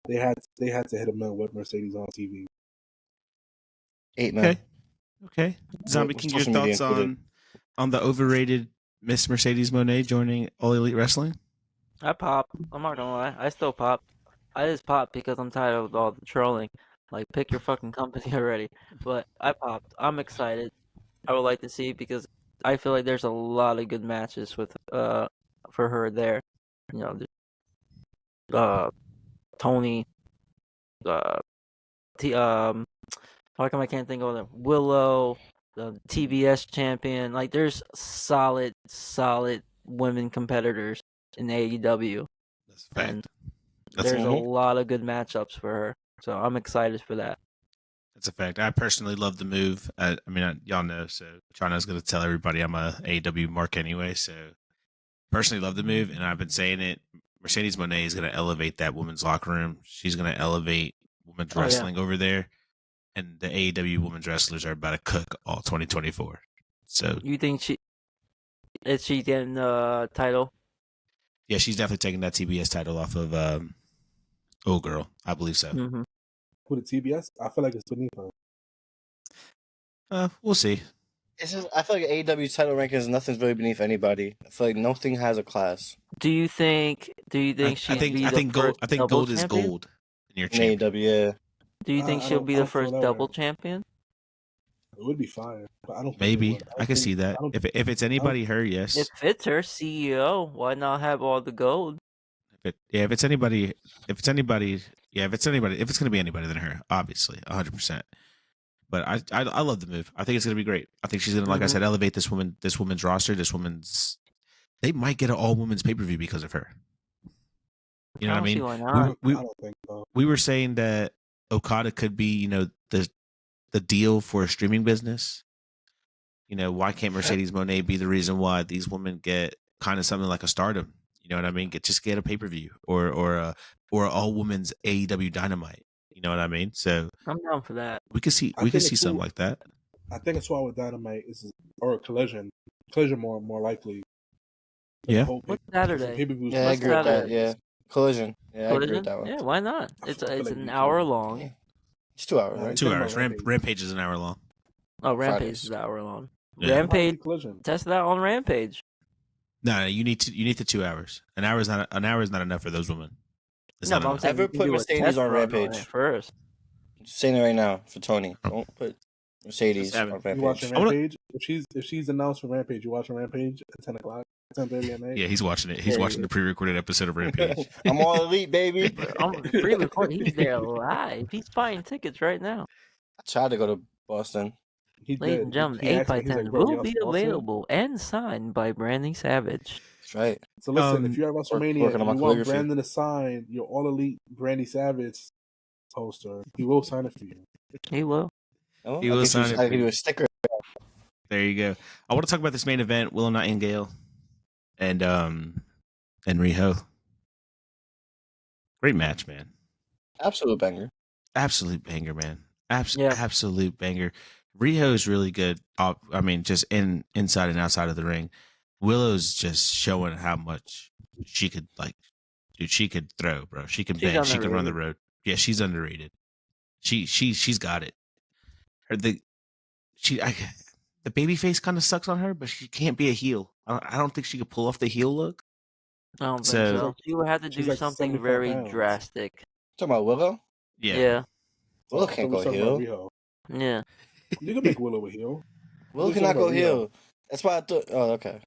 They had to hit a mill with Mercedes on TV. 8 mil. Okay. ZombieKing, your thoughts on the overrated Miss Mercedes Moné joining All Elite Wrestling? I pop. I'm not gonna lie. I still pop. I just pop because I'm tired of all the trolling. Like, pick your fucking company already. But I popped. I'm excited. I would like to see, because I feel like there's a lot of good matches with for her there. You know, Tony, how come I can't think of them? Willow, the TBS champion. Like, there's solid women competitors in AEW. That's a fact. And there's a lot of good matchups for her. So I'm excited for that. That's a fact. I personally love the move. I mean, y'all know, so Chana's going to tell everybody I'm a AEW mark anyway, so personally love the move, and I've been saying it. Mercedes Moné is going to elevate that women's locker room. She's going to elevate women's wrestling over there, and the AEW women's wrestlers are about to cook all 2024. So you think she getting the title? Yeah, she's definitely taking that TBS title off of Old Girl. I believe so. Mm-hmm. With the TBS, I feel like it's beneath her. We'll see. It's just, I feel like AEW title rankings, nothing's really beneath anybody. I feel like nothing has a class. Do you think she? I think gold is gold in your champion. AEW, yeah. Do you think she'll be the first double champion? It would be fire, but I don't think maybe. I can see that. If it's anybody, her, yes. If it's her CEO, why not have all the gold? If it's going to be anybody, then her, obviously, 100%. But I love the move. I think it's going to be great. I think she's going to, like I said, elevate this woman's roster. They might get an all women's pay per view because of her. You know what I mean? Why not? I don't think so. We were saying that Okada could be, the deal for a streaming business. why can't Mercedes Moné be the reason why these women get kind of something like a Stardom? You know what I mean? Get a pay-per-view or a all women's AEW Dynamite. You know what I mean? So I'm down for that. we could see something like that. I think it's why with Dynamite or Collision more likely. Yeah. What's Saturday? Yeah, I agree with that. Yeah, Collision. Yeah, I agree with that one. Yeah, why not? It's like an hour long. Yeah. It's 2 hours, right? 2 hours. Rampage is an hour long. Oh, Rampage Fridays. is an hour long. Yeah. Rampage. Collision. Test that on Rampage. No, you need the 2 hours. An hour is not enough for those women. It's not but I'm enough. saying Ever you can put do a Mercedes test on run Rampage? it first. I'm saying it right now for Tony. Don't put Mercedes on You Rampage. You watching Rampage? If she's announced for Rampage, you watching Rampage at 10 o'clock, 10:30 at night. Yeah, he's watching it. He's watching the pre-recorded episode of Rampage. I'm all elite, baby. I'm pre-recording. He's there live. He's buying tickets right now. I tried to go to Boston. He Ladies did. and gentlemen, He 8 asked me, by he's 10 like, "Bro, will y'all be Boston?" available and signed by Brandy Savage. That's right. So listen, if you're at WrestleMania working on and my you want calligraphy. Brandon to sign your All Elite Brandy Savage poster, he will sign it for you. He will. Oh, He I will can sign do- it I for can do you. a sticker. There you go. I want to talk about this main event: Willow Nightingale and Riho. Great match, man. Absolute banger. Absolute banger, man. Yeah. Absolute banger. Riho is really good. I mean, just inside and outside of the ring. Willow's just showing how much she could she could throw, bro. She can bang. She can run the road. Yeah, she's underrated. She's got it. The baby face kind of sucks on her, but she can't be a heel. I don't think she could pull off the heel look. I don't think So- so. She would have to She's do like something 75 very pounds. drastic. Talking about Willow? Yeah. Willow I can't thought we go were talking heel. about Riho. Yeah. You can make Willow a heel. Willow We're cannot talking go about heel. That's why I thought. Oh, okay.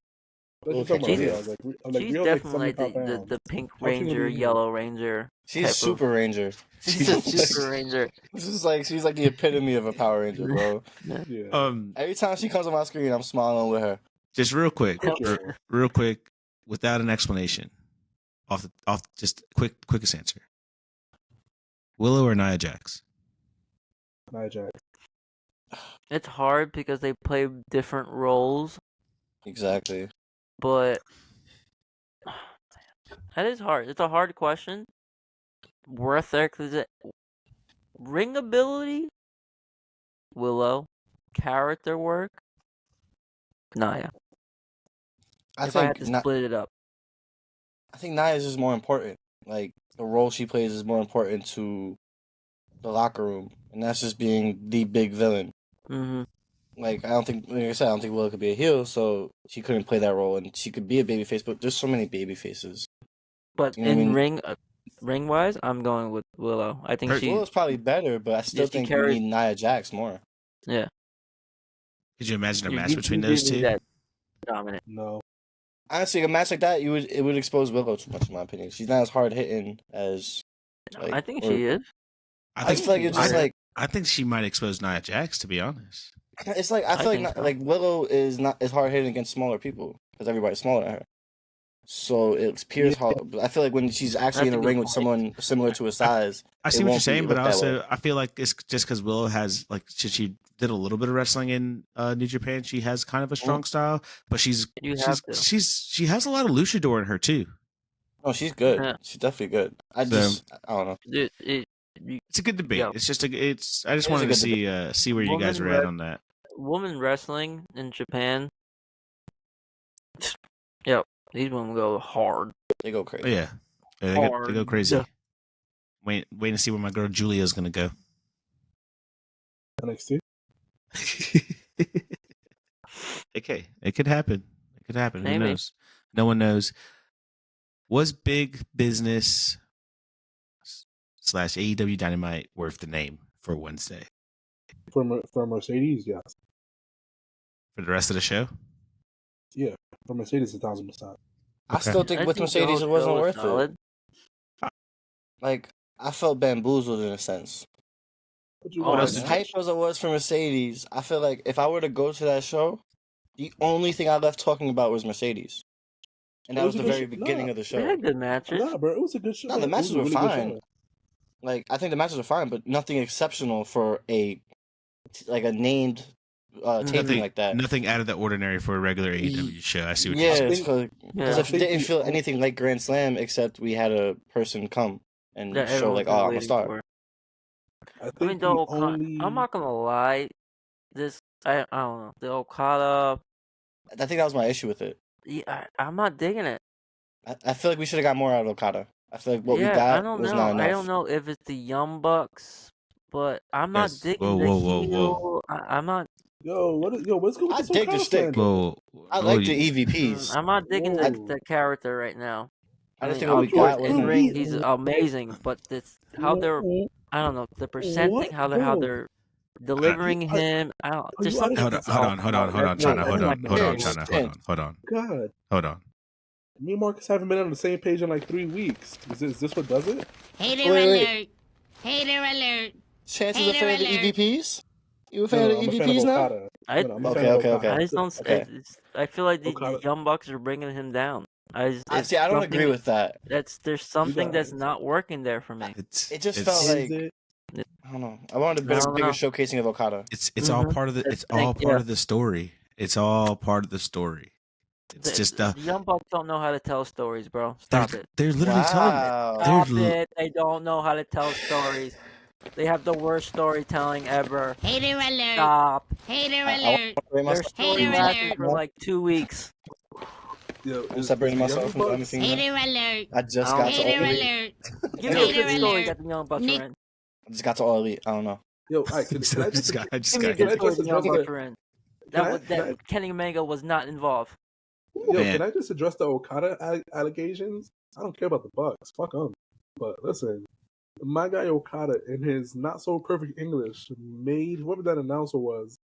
Let's Willow just talk about can't go Riho. heel. I was like She's Riho's definitely like 75 the pounds. Pink How she gonna Ranger, be heel? Yellow Ranger. She's type Super Ranger. She's a Super Ranger. She's like the epitome of a Power Ranger, bro. Yeah. Every time she comes on my screen, I'm smiling with her. Just real quick, Sure. real quick, without an explanation, just quickest answer. Willow or Nia Jax? Nia Jax. It's hard because they play different roles, Exactly. but that is hard. It's a hard question. Worth it. Ring ability, Willow. Character work, Nia. I If I had think to split it up. I think Nia's is more important. Like the role she plays is more important to the locker room, and that's just being the big villain. Mm-hmm. Like I don't think Willow could be a heel, so she couldn't play that role, and she could be a babyface. But there's so many baby faces. But You know what I mean? ring wise, I'm going with Willow. I think Willow's probably better, but I still she think carries- we need Nia Jax more. Yeah. Could you imagine a You- match you- between you those do need two? that dominant. No. Honestly, a match like that, it would expose Willow too much, in my opinion. She's not as hard hitting as. I think she is. I just feel like it's just like I think she might expose Nia Jax, to be honest. it's like I feel think like so. like Willow is not as hard hitting against smaller people because everybody's smaller than her. So it appears hard. But I feel like when she's actually in a That's a ring good with point. someone similar to her size, I see it what you're won't saying, be but looked that also way. I feel like it's just because Willow has she did a little bit of wrestling in New Japan. She has kind of a strong style, but she has a lot of luchador in her too. Oh, she's good. Yeah. She's definitely good. I don't know. It's a good debate. Yeah. It's just I just is wanted a to good see where you guys Woman were at on that. Woman wrestling in Japan. Yep, these women go hard. They go crazy. Oh, yeah, they go crazy. Yeah. Wait to see where my girl Julia's gonna go. NXT. Okay, it could happen. It could happen. Maybe. Who knows? No one knows. Was Big Business / AEW Dynamite worth the name for Wednesday? For Mercedes, yes. For the rest of the show? Yeah. For Mercedes, 1,000%. I still think with Mercedes it wasn't worth it. Like I felt bamboozled in a sense. As hype as it was for Mercedes, I feel like if I were to go to that show, the only thing I left talking about was Mercedes. And that was the very beginning of the show. They had good matches. Nah, bro, it was a good show. No, the matches were fine. Like I think the matches are fine, but nothing exceptional for a named taping like that. Nothing out of the ordinary for a regular AEW show. I see what Yeah, you're saying. because it didn't feel anything like Grand Slam except we had a person come and show like, oh, I'm a star. I mean, I'm not gonna lie. I don't know. The Okada. I think that was my issue with it. Yeah, I'm not digging it. I feel like we should have got more out of Okada. I feel like what we got was not enough. I don't know if it's the Young Bucks, but I'm not digging the heel. I'm not. What's good with this dig the stick. I like the EVPs. I'm not digging the character right now. I think what we got was in ring. He's amazing, but how they're. I don't know the presenting. How they're delivering him. I don't. There's something. Hold on, Chano. Hold on. Me and Marcus haven't been on the same page in like 3 weeks. Is this what does it? Hater alert! Hater alert! Chance is a fan of the EVPs? You a fan of the EVPs now? Okay. I just don't. I feel like the Young Bucks are bringing him down. I don't agree with that. There's something that's not working there for me. It just felt like I don't know. I wanted a bigger showcasing of Okada. It's all part of the. It's all part of the story. It's all part of the story. It's just the Young Bucks don't know how to tell stories, bro. Stop it. They're literally telling it. Stop it. They don't know how to tell stories. They have the worst storytelling ever. Hater alert! Stop. Hater alert! Their story lasted for like 2 weeks. I'm separating myself from anything. Hater alert! I just got to All Elite. Give me a good story that the Young Bucks are in. I just got to All Elite. I don't know. Yo, I just got the Young Bucks are in. That Kenny Omega was not involved. Can I just address the Okada allegations? I don't care about the Bucks. Fuck them. But listen, my guy Okada, in his not so perfect English, made whoever that announcer was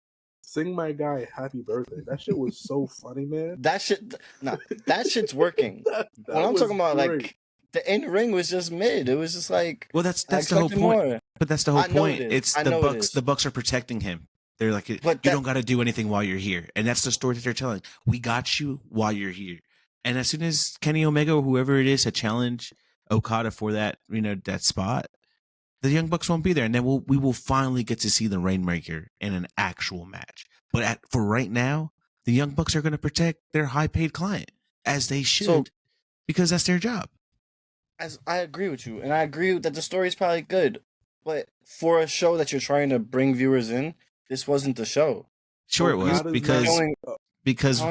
sing my guy happy birthday. That shit was so funny, man. That shit's working. When I'm talking about great. Like the in ring was just mid. It was just like that's the whole point. More. But that's the whole point. It's the Bucks. The Bucks are protecting him. They're like, you don't got to do anything while you're here. And that's the story that they're telling. We got you while you're here. And as soon as Kenny Omega or whoever it is to challenge Okada for that, that spot, the Young Bucks won't be there. And then we will finally get to see the Rainmaker in an actual match. But for right now, the Young Bucks are going to protect their high-paid client, as they should, because that's their job. As I agree with you. And I agree that the story is probably good. But for a show that you're trying to bring viewers in, this wasn't the show. Sure, it was because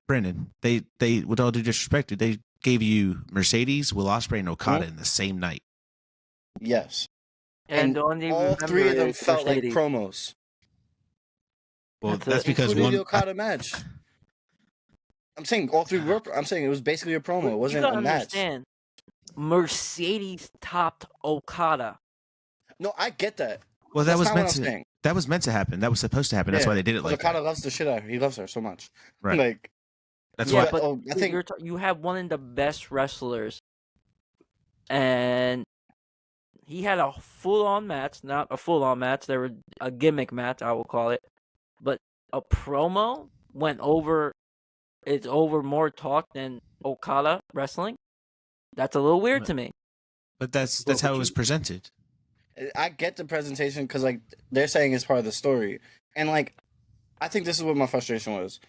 Brendan, they with all due disrespect, they gave you Mercedes, Will Ospreay, and Okada in the same night. Yes, and all three of them felt like promos. Well, that's because the Okada match. I'm saying all three were. I'm saying it was basically a promo. It wasn't a match. Understand. Mercedes topped Okada. No, I get that. Well, that was meant to happen. That was supposed to happen. That's why they did it like that. Okada loves the shit out of her. He loves her so much. Right. Like, that's why. But I think you have one of the best wrestlers, and he had a full-on match. Not a full-on match. There was a gimmick match, I will call it. But a promo went over. It's over more talk than Okada wrestling. That's a little weird to me. But that's how it was presented. I get the presentation because like they're saying it's part of the story, and like I think this is what my frustration was.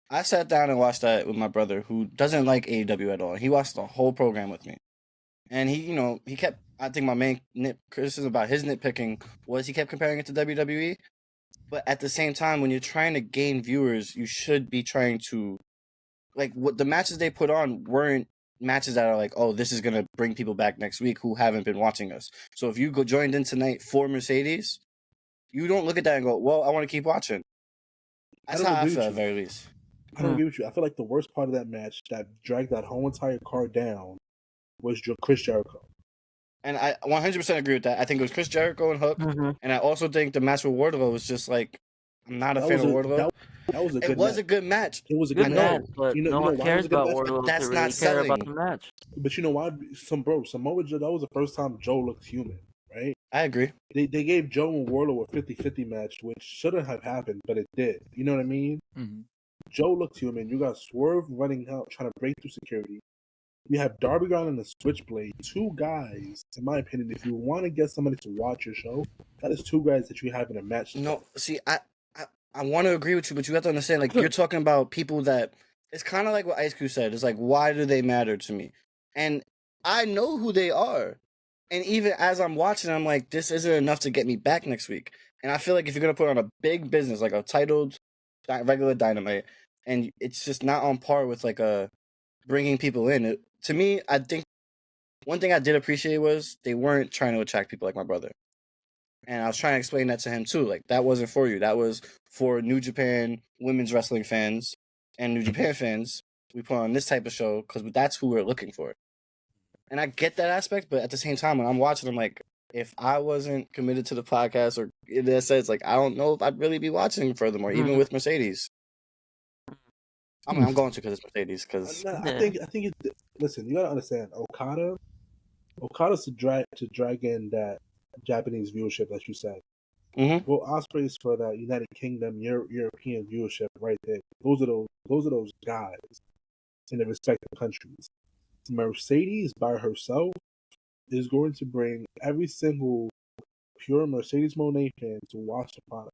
I sat down and watched that with my brother, who doesn't like AEW at all. He watched the whole program with me, and he kept. I think my main criticism about his nitpicking was he kept comparing it to WWE, but at the same time, when you're trying to gain viewers, you should be trying to, like, what the matches they put on weren't matches that are like, oh, this is going to bring people back next week who haven't been watching us. So if you joined in tonight for Mercedes, you don't look at that and go, well, I want to keep watching. That's how I feel at the very least. I don't agree with you. I feel like the worst part of that match that dragged that whole entire card down was Chris Jericho. And I 100% agree with that. I think it was Chris Jericho and Hook. Mm-hmm. And I also think the match with Wardlow was just like, I'm not a fan of Wardlow. That was a good match. It was a good match. But no one cares about Wardlow. That's really not selling. About the match. But you know why? Samoa Joe, that was the first time Joe looked human, right? I agree. They gave Joe and Wardlow a 50-50 match, which shouldn't have happened, but it did. You know what I mean? Mm-hmm. Joe looked human. You got Swerve running out, trying to break through security. You have Darby Allin and the Switchblade. Two guys, in my opinion, if you want to get somebody to watch your show, that is two guys that you have in a match. No, see, I want to agree with you, but you have to understand, like, you're talking about people that it's kind of like what Ice Cube said. It's like, why do they matter to me? And I know who they are. And even as I'm watching, I'm like, this isn't enough to get me back next week. And I feel like if you're gonna put on a big business, like a titled regular Dynamite, and it's just not on par with like a bringing people in. To me, I think one thing I did appreciate was they weren't trying to attract people like my brother. And I was trying to explain that to him too. Like, that wasn't for you. That was for New Japan women's wrestling fans and New Japan fans. We put on this type of show because that's who we're looking for. And I get that aspect, but at the same time, when I'm watching, I'm like, if I wasn't committed to the podcast, or in that sense, like, I don't know if I'd really be watching furthermore, even with Mercedes. I mean, I'm going to because it's Mercedes. Because I think listen, you gotta understand, Okada's to drag in that Japanese viewership, as you said. Mm-hmm. Well, Osprey's for that United Kingdom, European viewership, right there. Those are those guys in the respective countries. Mercedes by herself is going to bring every single pure Mercedes Moné fan to watch the product,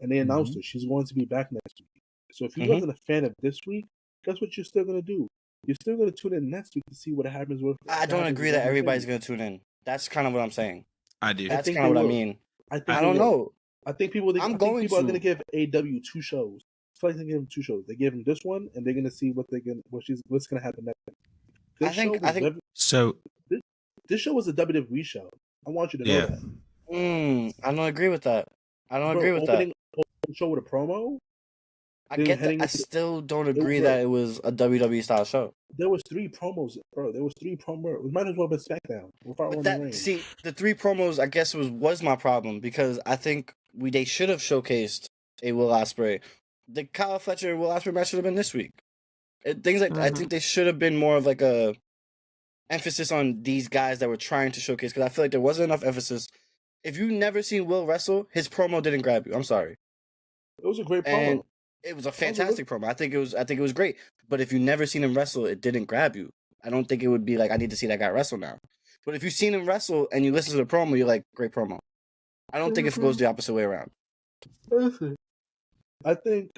and they announced it. She's going to be back next week. So if you wasn't a fan of this week, guess what you're still gonna do? You're still gonna tune in next week to see what happens with. I don't agree that everybody's gonna tune in. That's kind of what I'm saying. I do. That's kind of what I mean. I don't know. I think people are going to give AW 2 shows. It's like they give them 2 shows. They give them this one, and they're gonna see what's gonna happen next. I think so. This show was a WWE show. I want you to know that. I don't agree with that. Opening show with a promo. I get that. I still don't agree that it was a WWE style show. There was 3 promos, bro. There was 3 promos. It might as well have been SmackDown without Roman Reigns. See, the 3 promos, I guess, was my problem, because I think they should have showcased a Will Ospreay. The Kyle Fletcher Will Ospreay match should have been this week. Things like I think they should have been more of like a emphasis on these guys that were trying to showcase, because I feel like there wasn't enough emphasis. If you've never seen Will wrestle, his promo didn't grab you. I'm sorry. It was a great promo. And it was a fantastic promo. I think it was great. But if you've never seen him wrestle, it didn't grab you. I don't think it would be like, I need to see that guy wrestle now. But if you've seen him wrestle and you listen to the promo, you're like, great promo. I don't think it goes the opposite way around. Listen, I think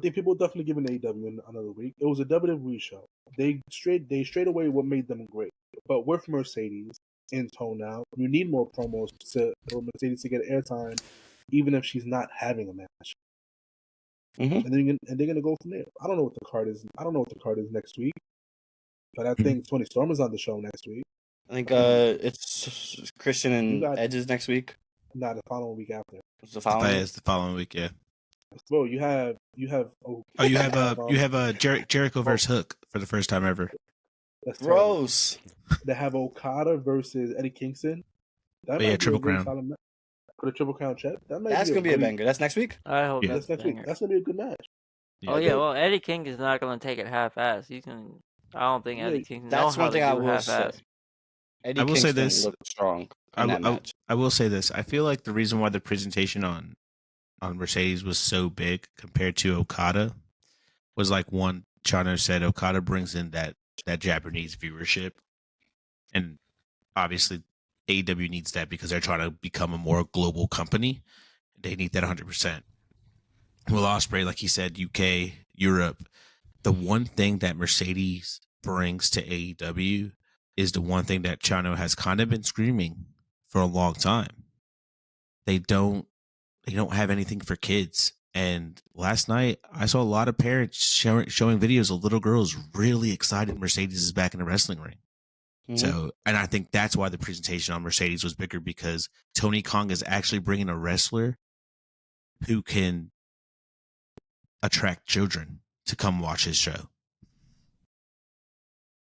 people definitely giving AEW another week. It was a WWE show. They straight away what made them great. But with Mercedes in tow now, you need more promos for Mercedes to get airtime, even if she's not having a match. And they're gonna go from there. I don't know what the card is. Next week, but I think Tony Storm is on the show next week. I think it's Christian and Edge is next week. Not the following week after. It's the following. It's the following week. Yeah. Bro, you have. You have Jericho versus Hook for the first time ever. That's gross. They have Okada versus Eddie Kingston. Triple crown. For the Triple Crown champ. That's gonna be a banger. That's next week. I hope that's next week. That's gonna be a good match. Yeah, well, Eddie King is not gonna take it half-ass. I don't think Eddie King. That's one thing I will say. Eddie Kingston looked strong in that match. I will say this. I feel like the reason why the presentation on Mercedes was so big compared to Okada was like, one, Chano said Okada brings in that Japanese viewership, and obviously AEW needs that because they're trying to become a more global company. They need that 100%. Will Ospreay, like he said, UK, Europe. The one thing that Mercedes brings to AEW is the one thing that Chano has kind of been screaming for a long time. They don't have anything for kids. And last night, I saw a lot of parents showing videos of little girls really excited Mercedes is back in the wrestling ring. So, and I think that's why the presentation on Mercedes was bigger, because Tony Khan is actually bringing a wrestler who can attract children to come watch his show.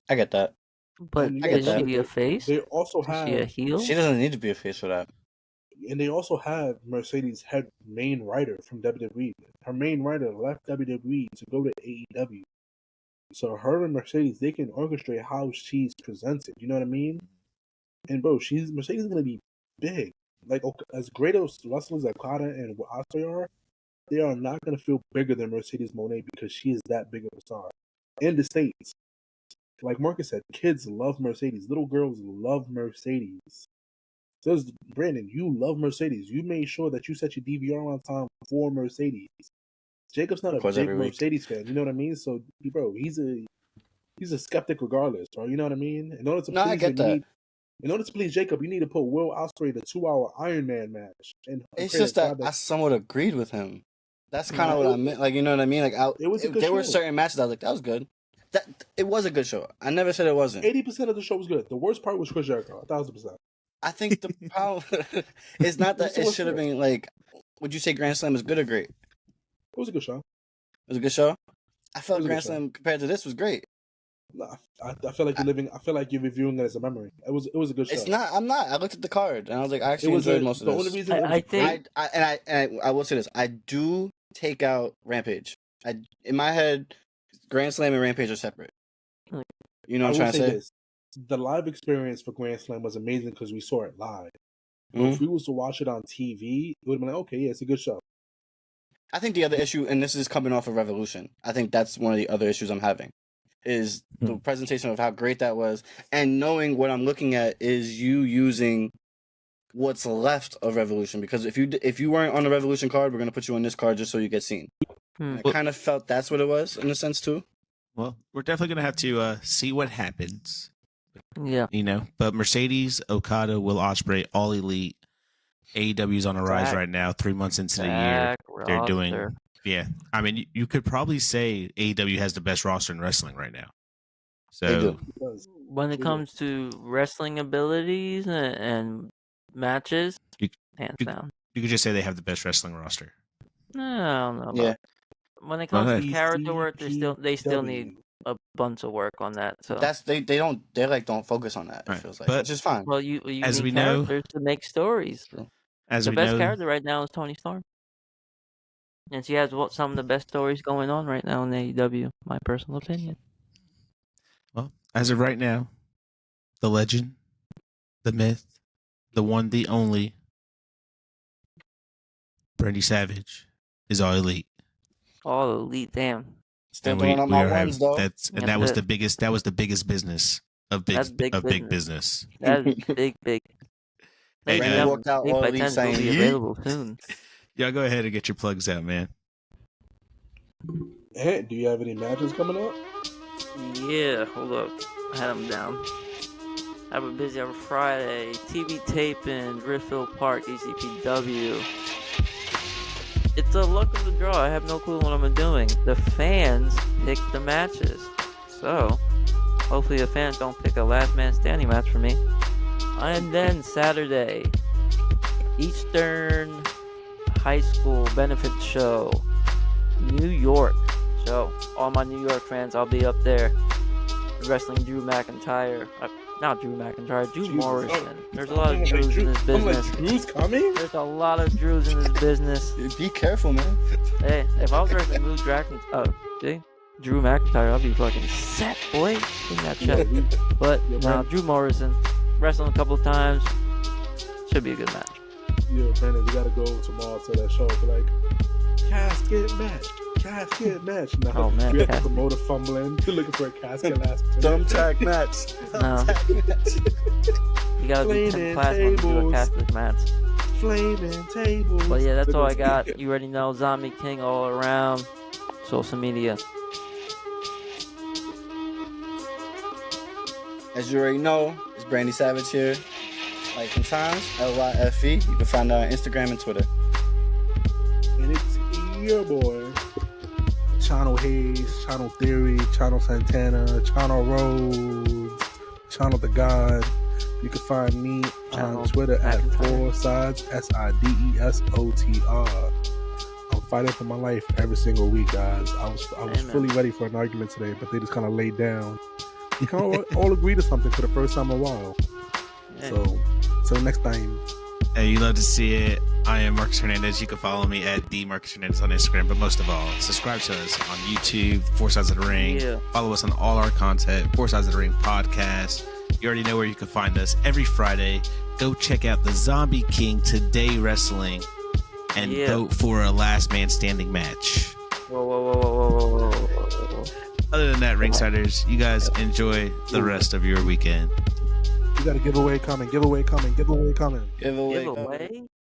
I get that. But is she be a face? They also have. Is she a heel? She doesn't need to be a face for that. And they also have Mercedes' main writer from WWE. Her main writer left WWE to go to AEW. So her and Mercedes, they can orchestrate how she's presented. You know what I mean? And bro, Mercedes is gonna be big. Like, as great as wrestlers like Okada and Osprey are, they are not gonna feel bigger than Mercedes Moné because she is that big of a star. In the States, like Marcus said, kids love Mercedes. Little girls love Mercedes. Says Brandon, you love Mercedes. You made sure that you set your DVR on time for Mercedes. Jacob's not a big Mercedes fan. You know what I mean? So, bro, he's a skeptic regardless, bro. You know what I mean? In order to No, I get that. In order to please Jacob, you need to put Will Ospreay in a 2-hour Iron Man match. And it's just that I somewhat agreed with him. That's kind of what I meant. Like, you know what I mean? Like, there were certain matches I was like, that was good. It was a good show. I never said it wasn't. 80% of the show was good. The worst part was Chris Jericho, 1,000%. I think the problem is not that it should have been like. Would you say Grand Slam was good or great? It was a good show. It was a good show. I felt Grand Slam compared to this was great. No, I feel like you're living. I feel like you're reviewing it as a memory. It was a good show. It's not. I'm not. I looked at the card and I was like, I actually enjoyed most of this. The only reason I think I will say this. I do take out Rampage. In my head, Grand Slam and Rampage are separate. You know what I'm trying to say? This. The live experience for Grand Slam was amazing because we saw it live. If we was to watch it on TV, it would have been like, okay, yeah, it's a good show. I think the other issue, and this is coming off of Revolution, I think that's one of the other issues I'm having, is the presentation of how great that was, and knowing what I'm looking at is you using what's left of Revolution, because if you weren't on the Revolution card, we're going to put you on this card just so you get seen. I kind of felt that's what it was, in a sense, too. Well, we're definitely going to have to see what happens. Yeah. You know, but Mercedes, Okada, Will Ospreay, All Elite, AEW's on a rise right now, 3 months into the year. They're doing, yeah. I mean, you could probably say AEW has the best roster in wrestling right now. So they do. When it comes to wrestling abilities and matches, hands down. You could just say they have the best wrestling roster. No, I don't know. Yeah. When it comes to character work, they still need a bunch of work on that. So they don't focus on that. It feels like, which is fine. Well, you as need we characters to make stories. The best character right now is Toni Storm, and she has some of the best stories going on right now in AEW. My personal opinion. Well, as of right now, the legend, the myth, the one, the only, Brandy Savage is All Elite. All Elite, damn. Still doing on my ones though. That was the biggest. That was the biggest business of big business. That is big. Hey, walked out All Elite saying, will be available soon. Y'all go ahead and get your plugs out, man. Hey, do you have any matches coming up? Yeah, hold up. I had them down. I have a busy on Friday. TV tape in Griffith Park, ECPW. It's a luck of the draw. I have no clue what I'm doing. The fans pick the matches. So, hopefully the fans don't pick a last man standing match for me. And then Saturday, Eastern High School Benefit Show, New York. So, all my New York fans, I'll be up there wrestling Drew McIntyre. Not Drew McIntyre, Drew Morrison. There's a lot of Drews in this business. I'm like, Drew's coming? There's a lot of Drews in this business. Be careful, man. Hey, if I was wrestling Drew McIntyre, I'll be fucking set, boy. Give me that check. But, Drew Morrison. Wrestling a couple of times. Should be a good match. Yeah, Brandon, we gotta go tomorrow to that show. Like, casket match. No, oh, man, we have the promoter fumbling. You're looking for a casket last minute. Thumbtack match. No. You gotta be 10 class when you do a casket match. Flaming tables. But yeah, that's all I got. You already know, ZombieKing all around. Social media. As you already know, it's Brandy Savage here. Life and Times, LYFE. You can find her on Instagram and Twitter. And it's your boy, Chano Hayes, Chano Theory, Chano Santana, Chano Rhodes, Chano the God. You can find me on Twitter at 4Sides, SIDESOTR. I'm fighting for my life every single week, guys. I was fully ready for an argument today, but they just kind of laid down. We kind of all agree to something for the first time in a while. So, till next time. Hey, you love to see it. I am Markus Hernandez. You can follow me at @Markus on Instagram. But most of all, subscribe to us on YouTube, Four Sides of the Ring. Yeah. Follow us on all our content, Four Sides of the Ring podcast. You already know where you can find us every Friday. Go check out the ZombieKing Today Wrestling and vote for a last man standing match. Whoa. Other than that, Ringsiders, you guys enjoy the rest of your weekend. You got a giveaway coming. Giveaway coming. Giveaway coming. Giveaway. Giveaway?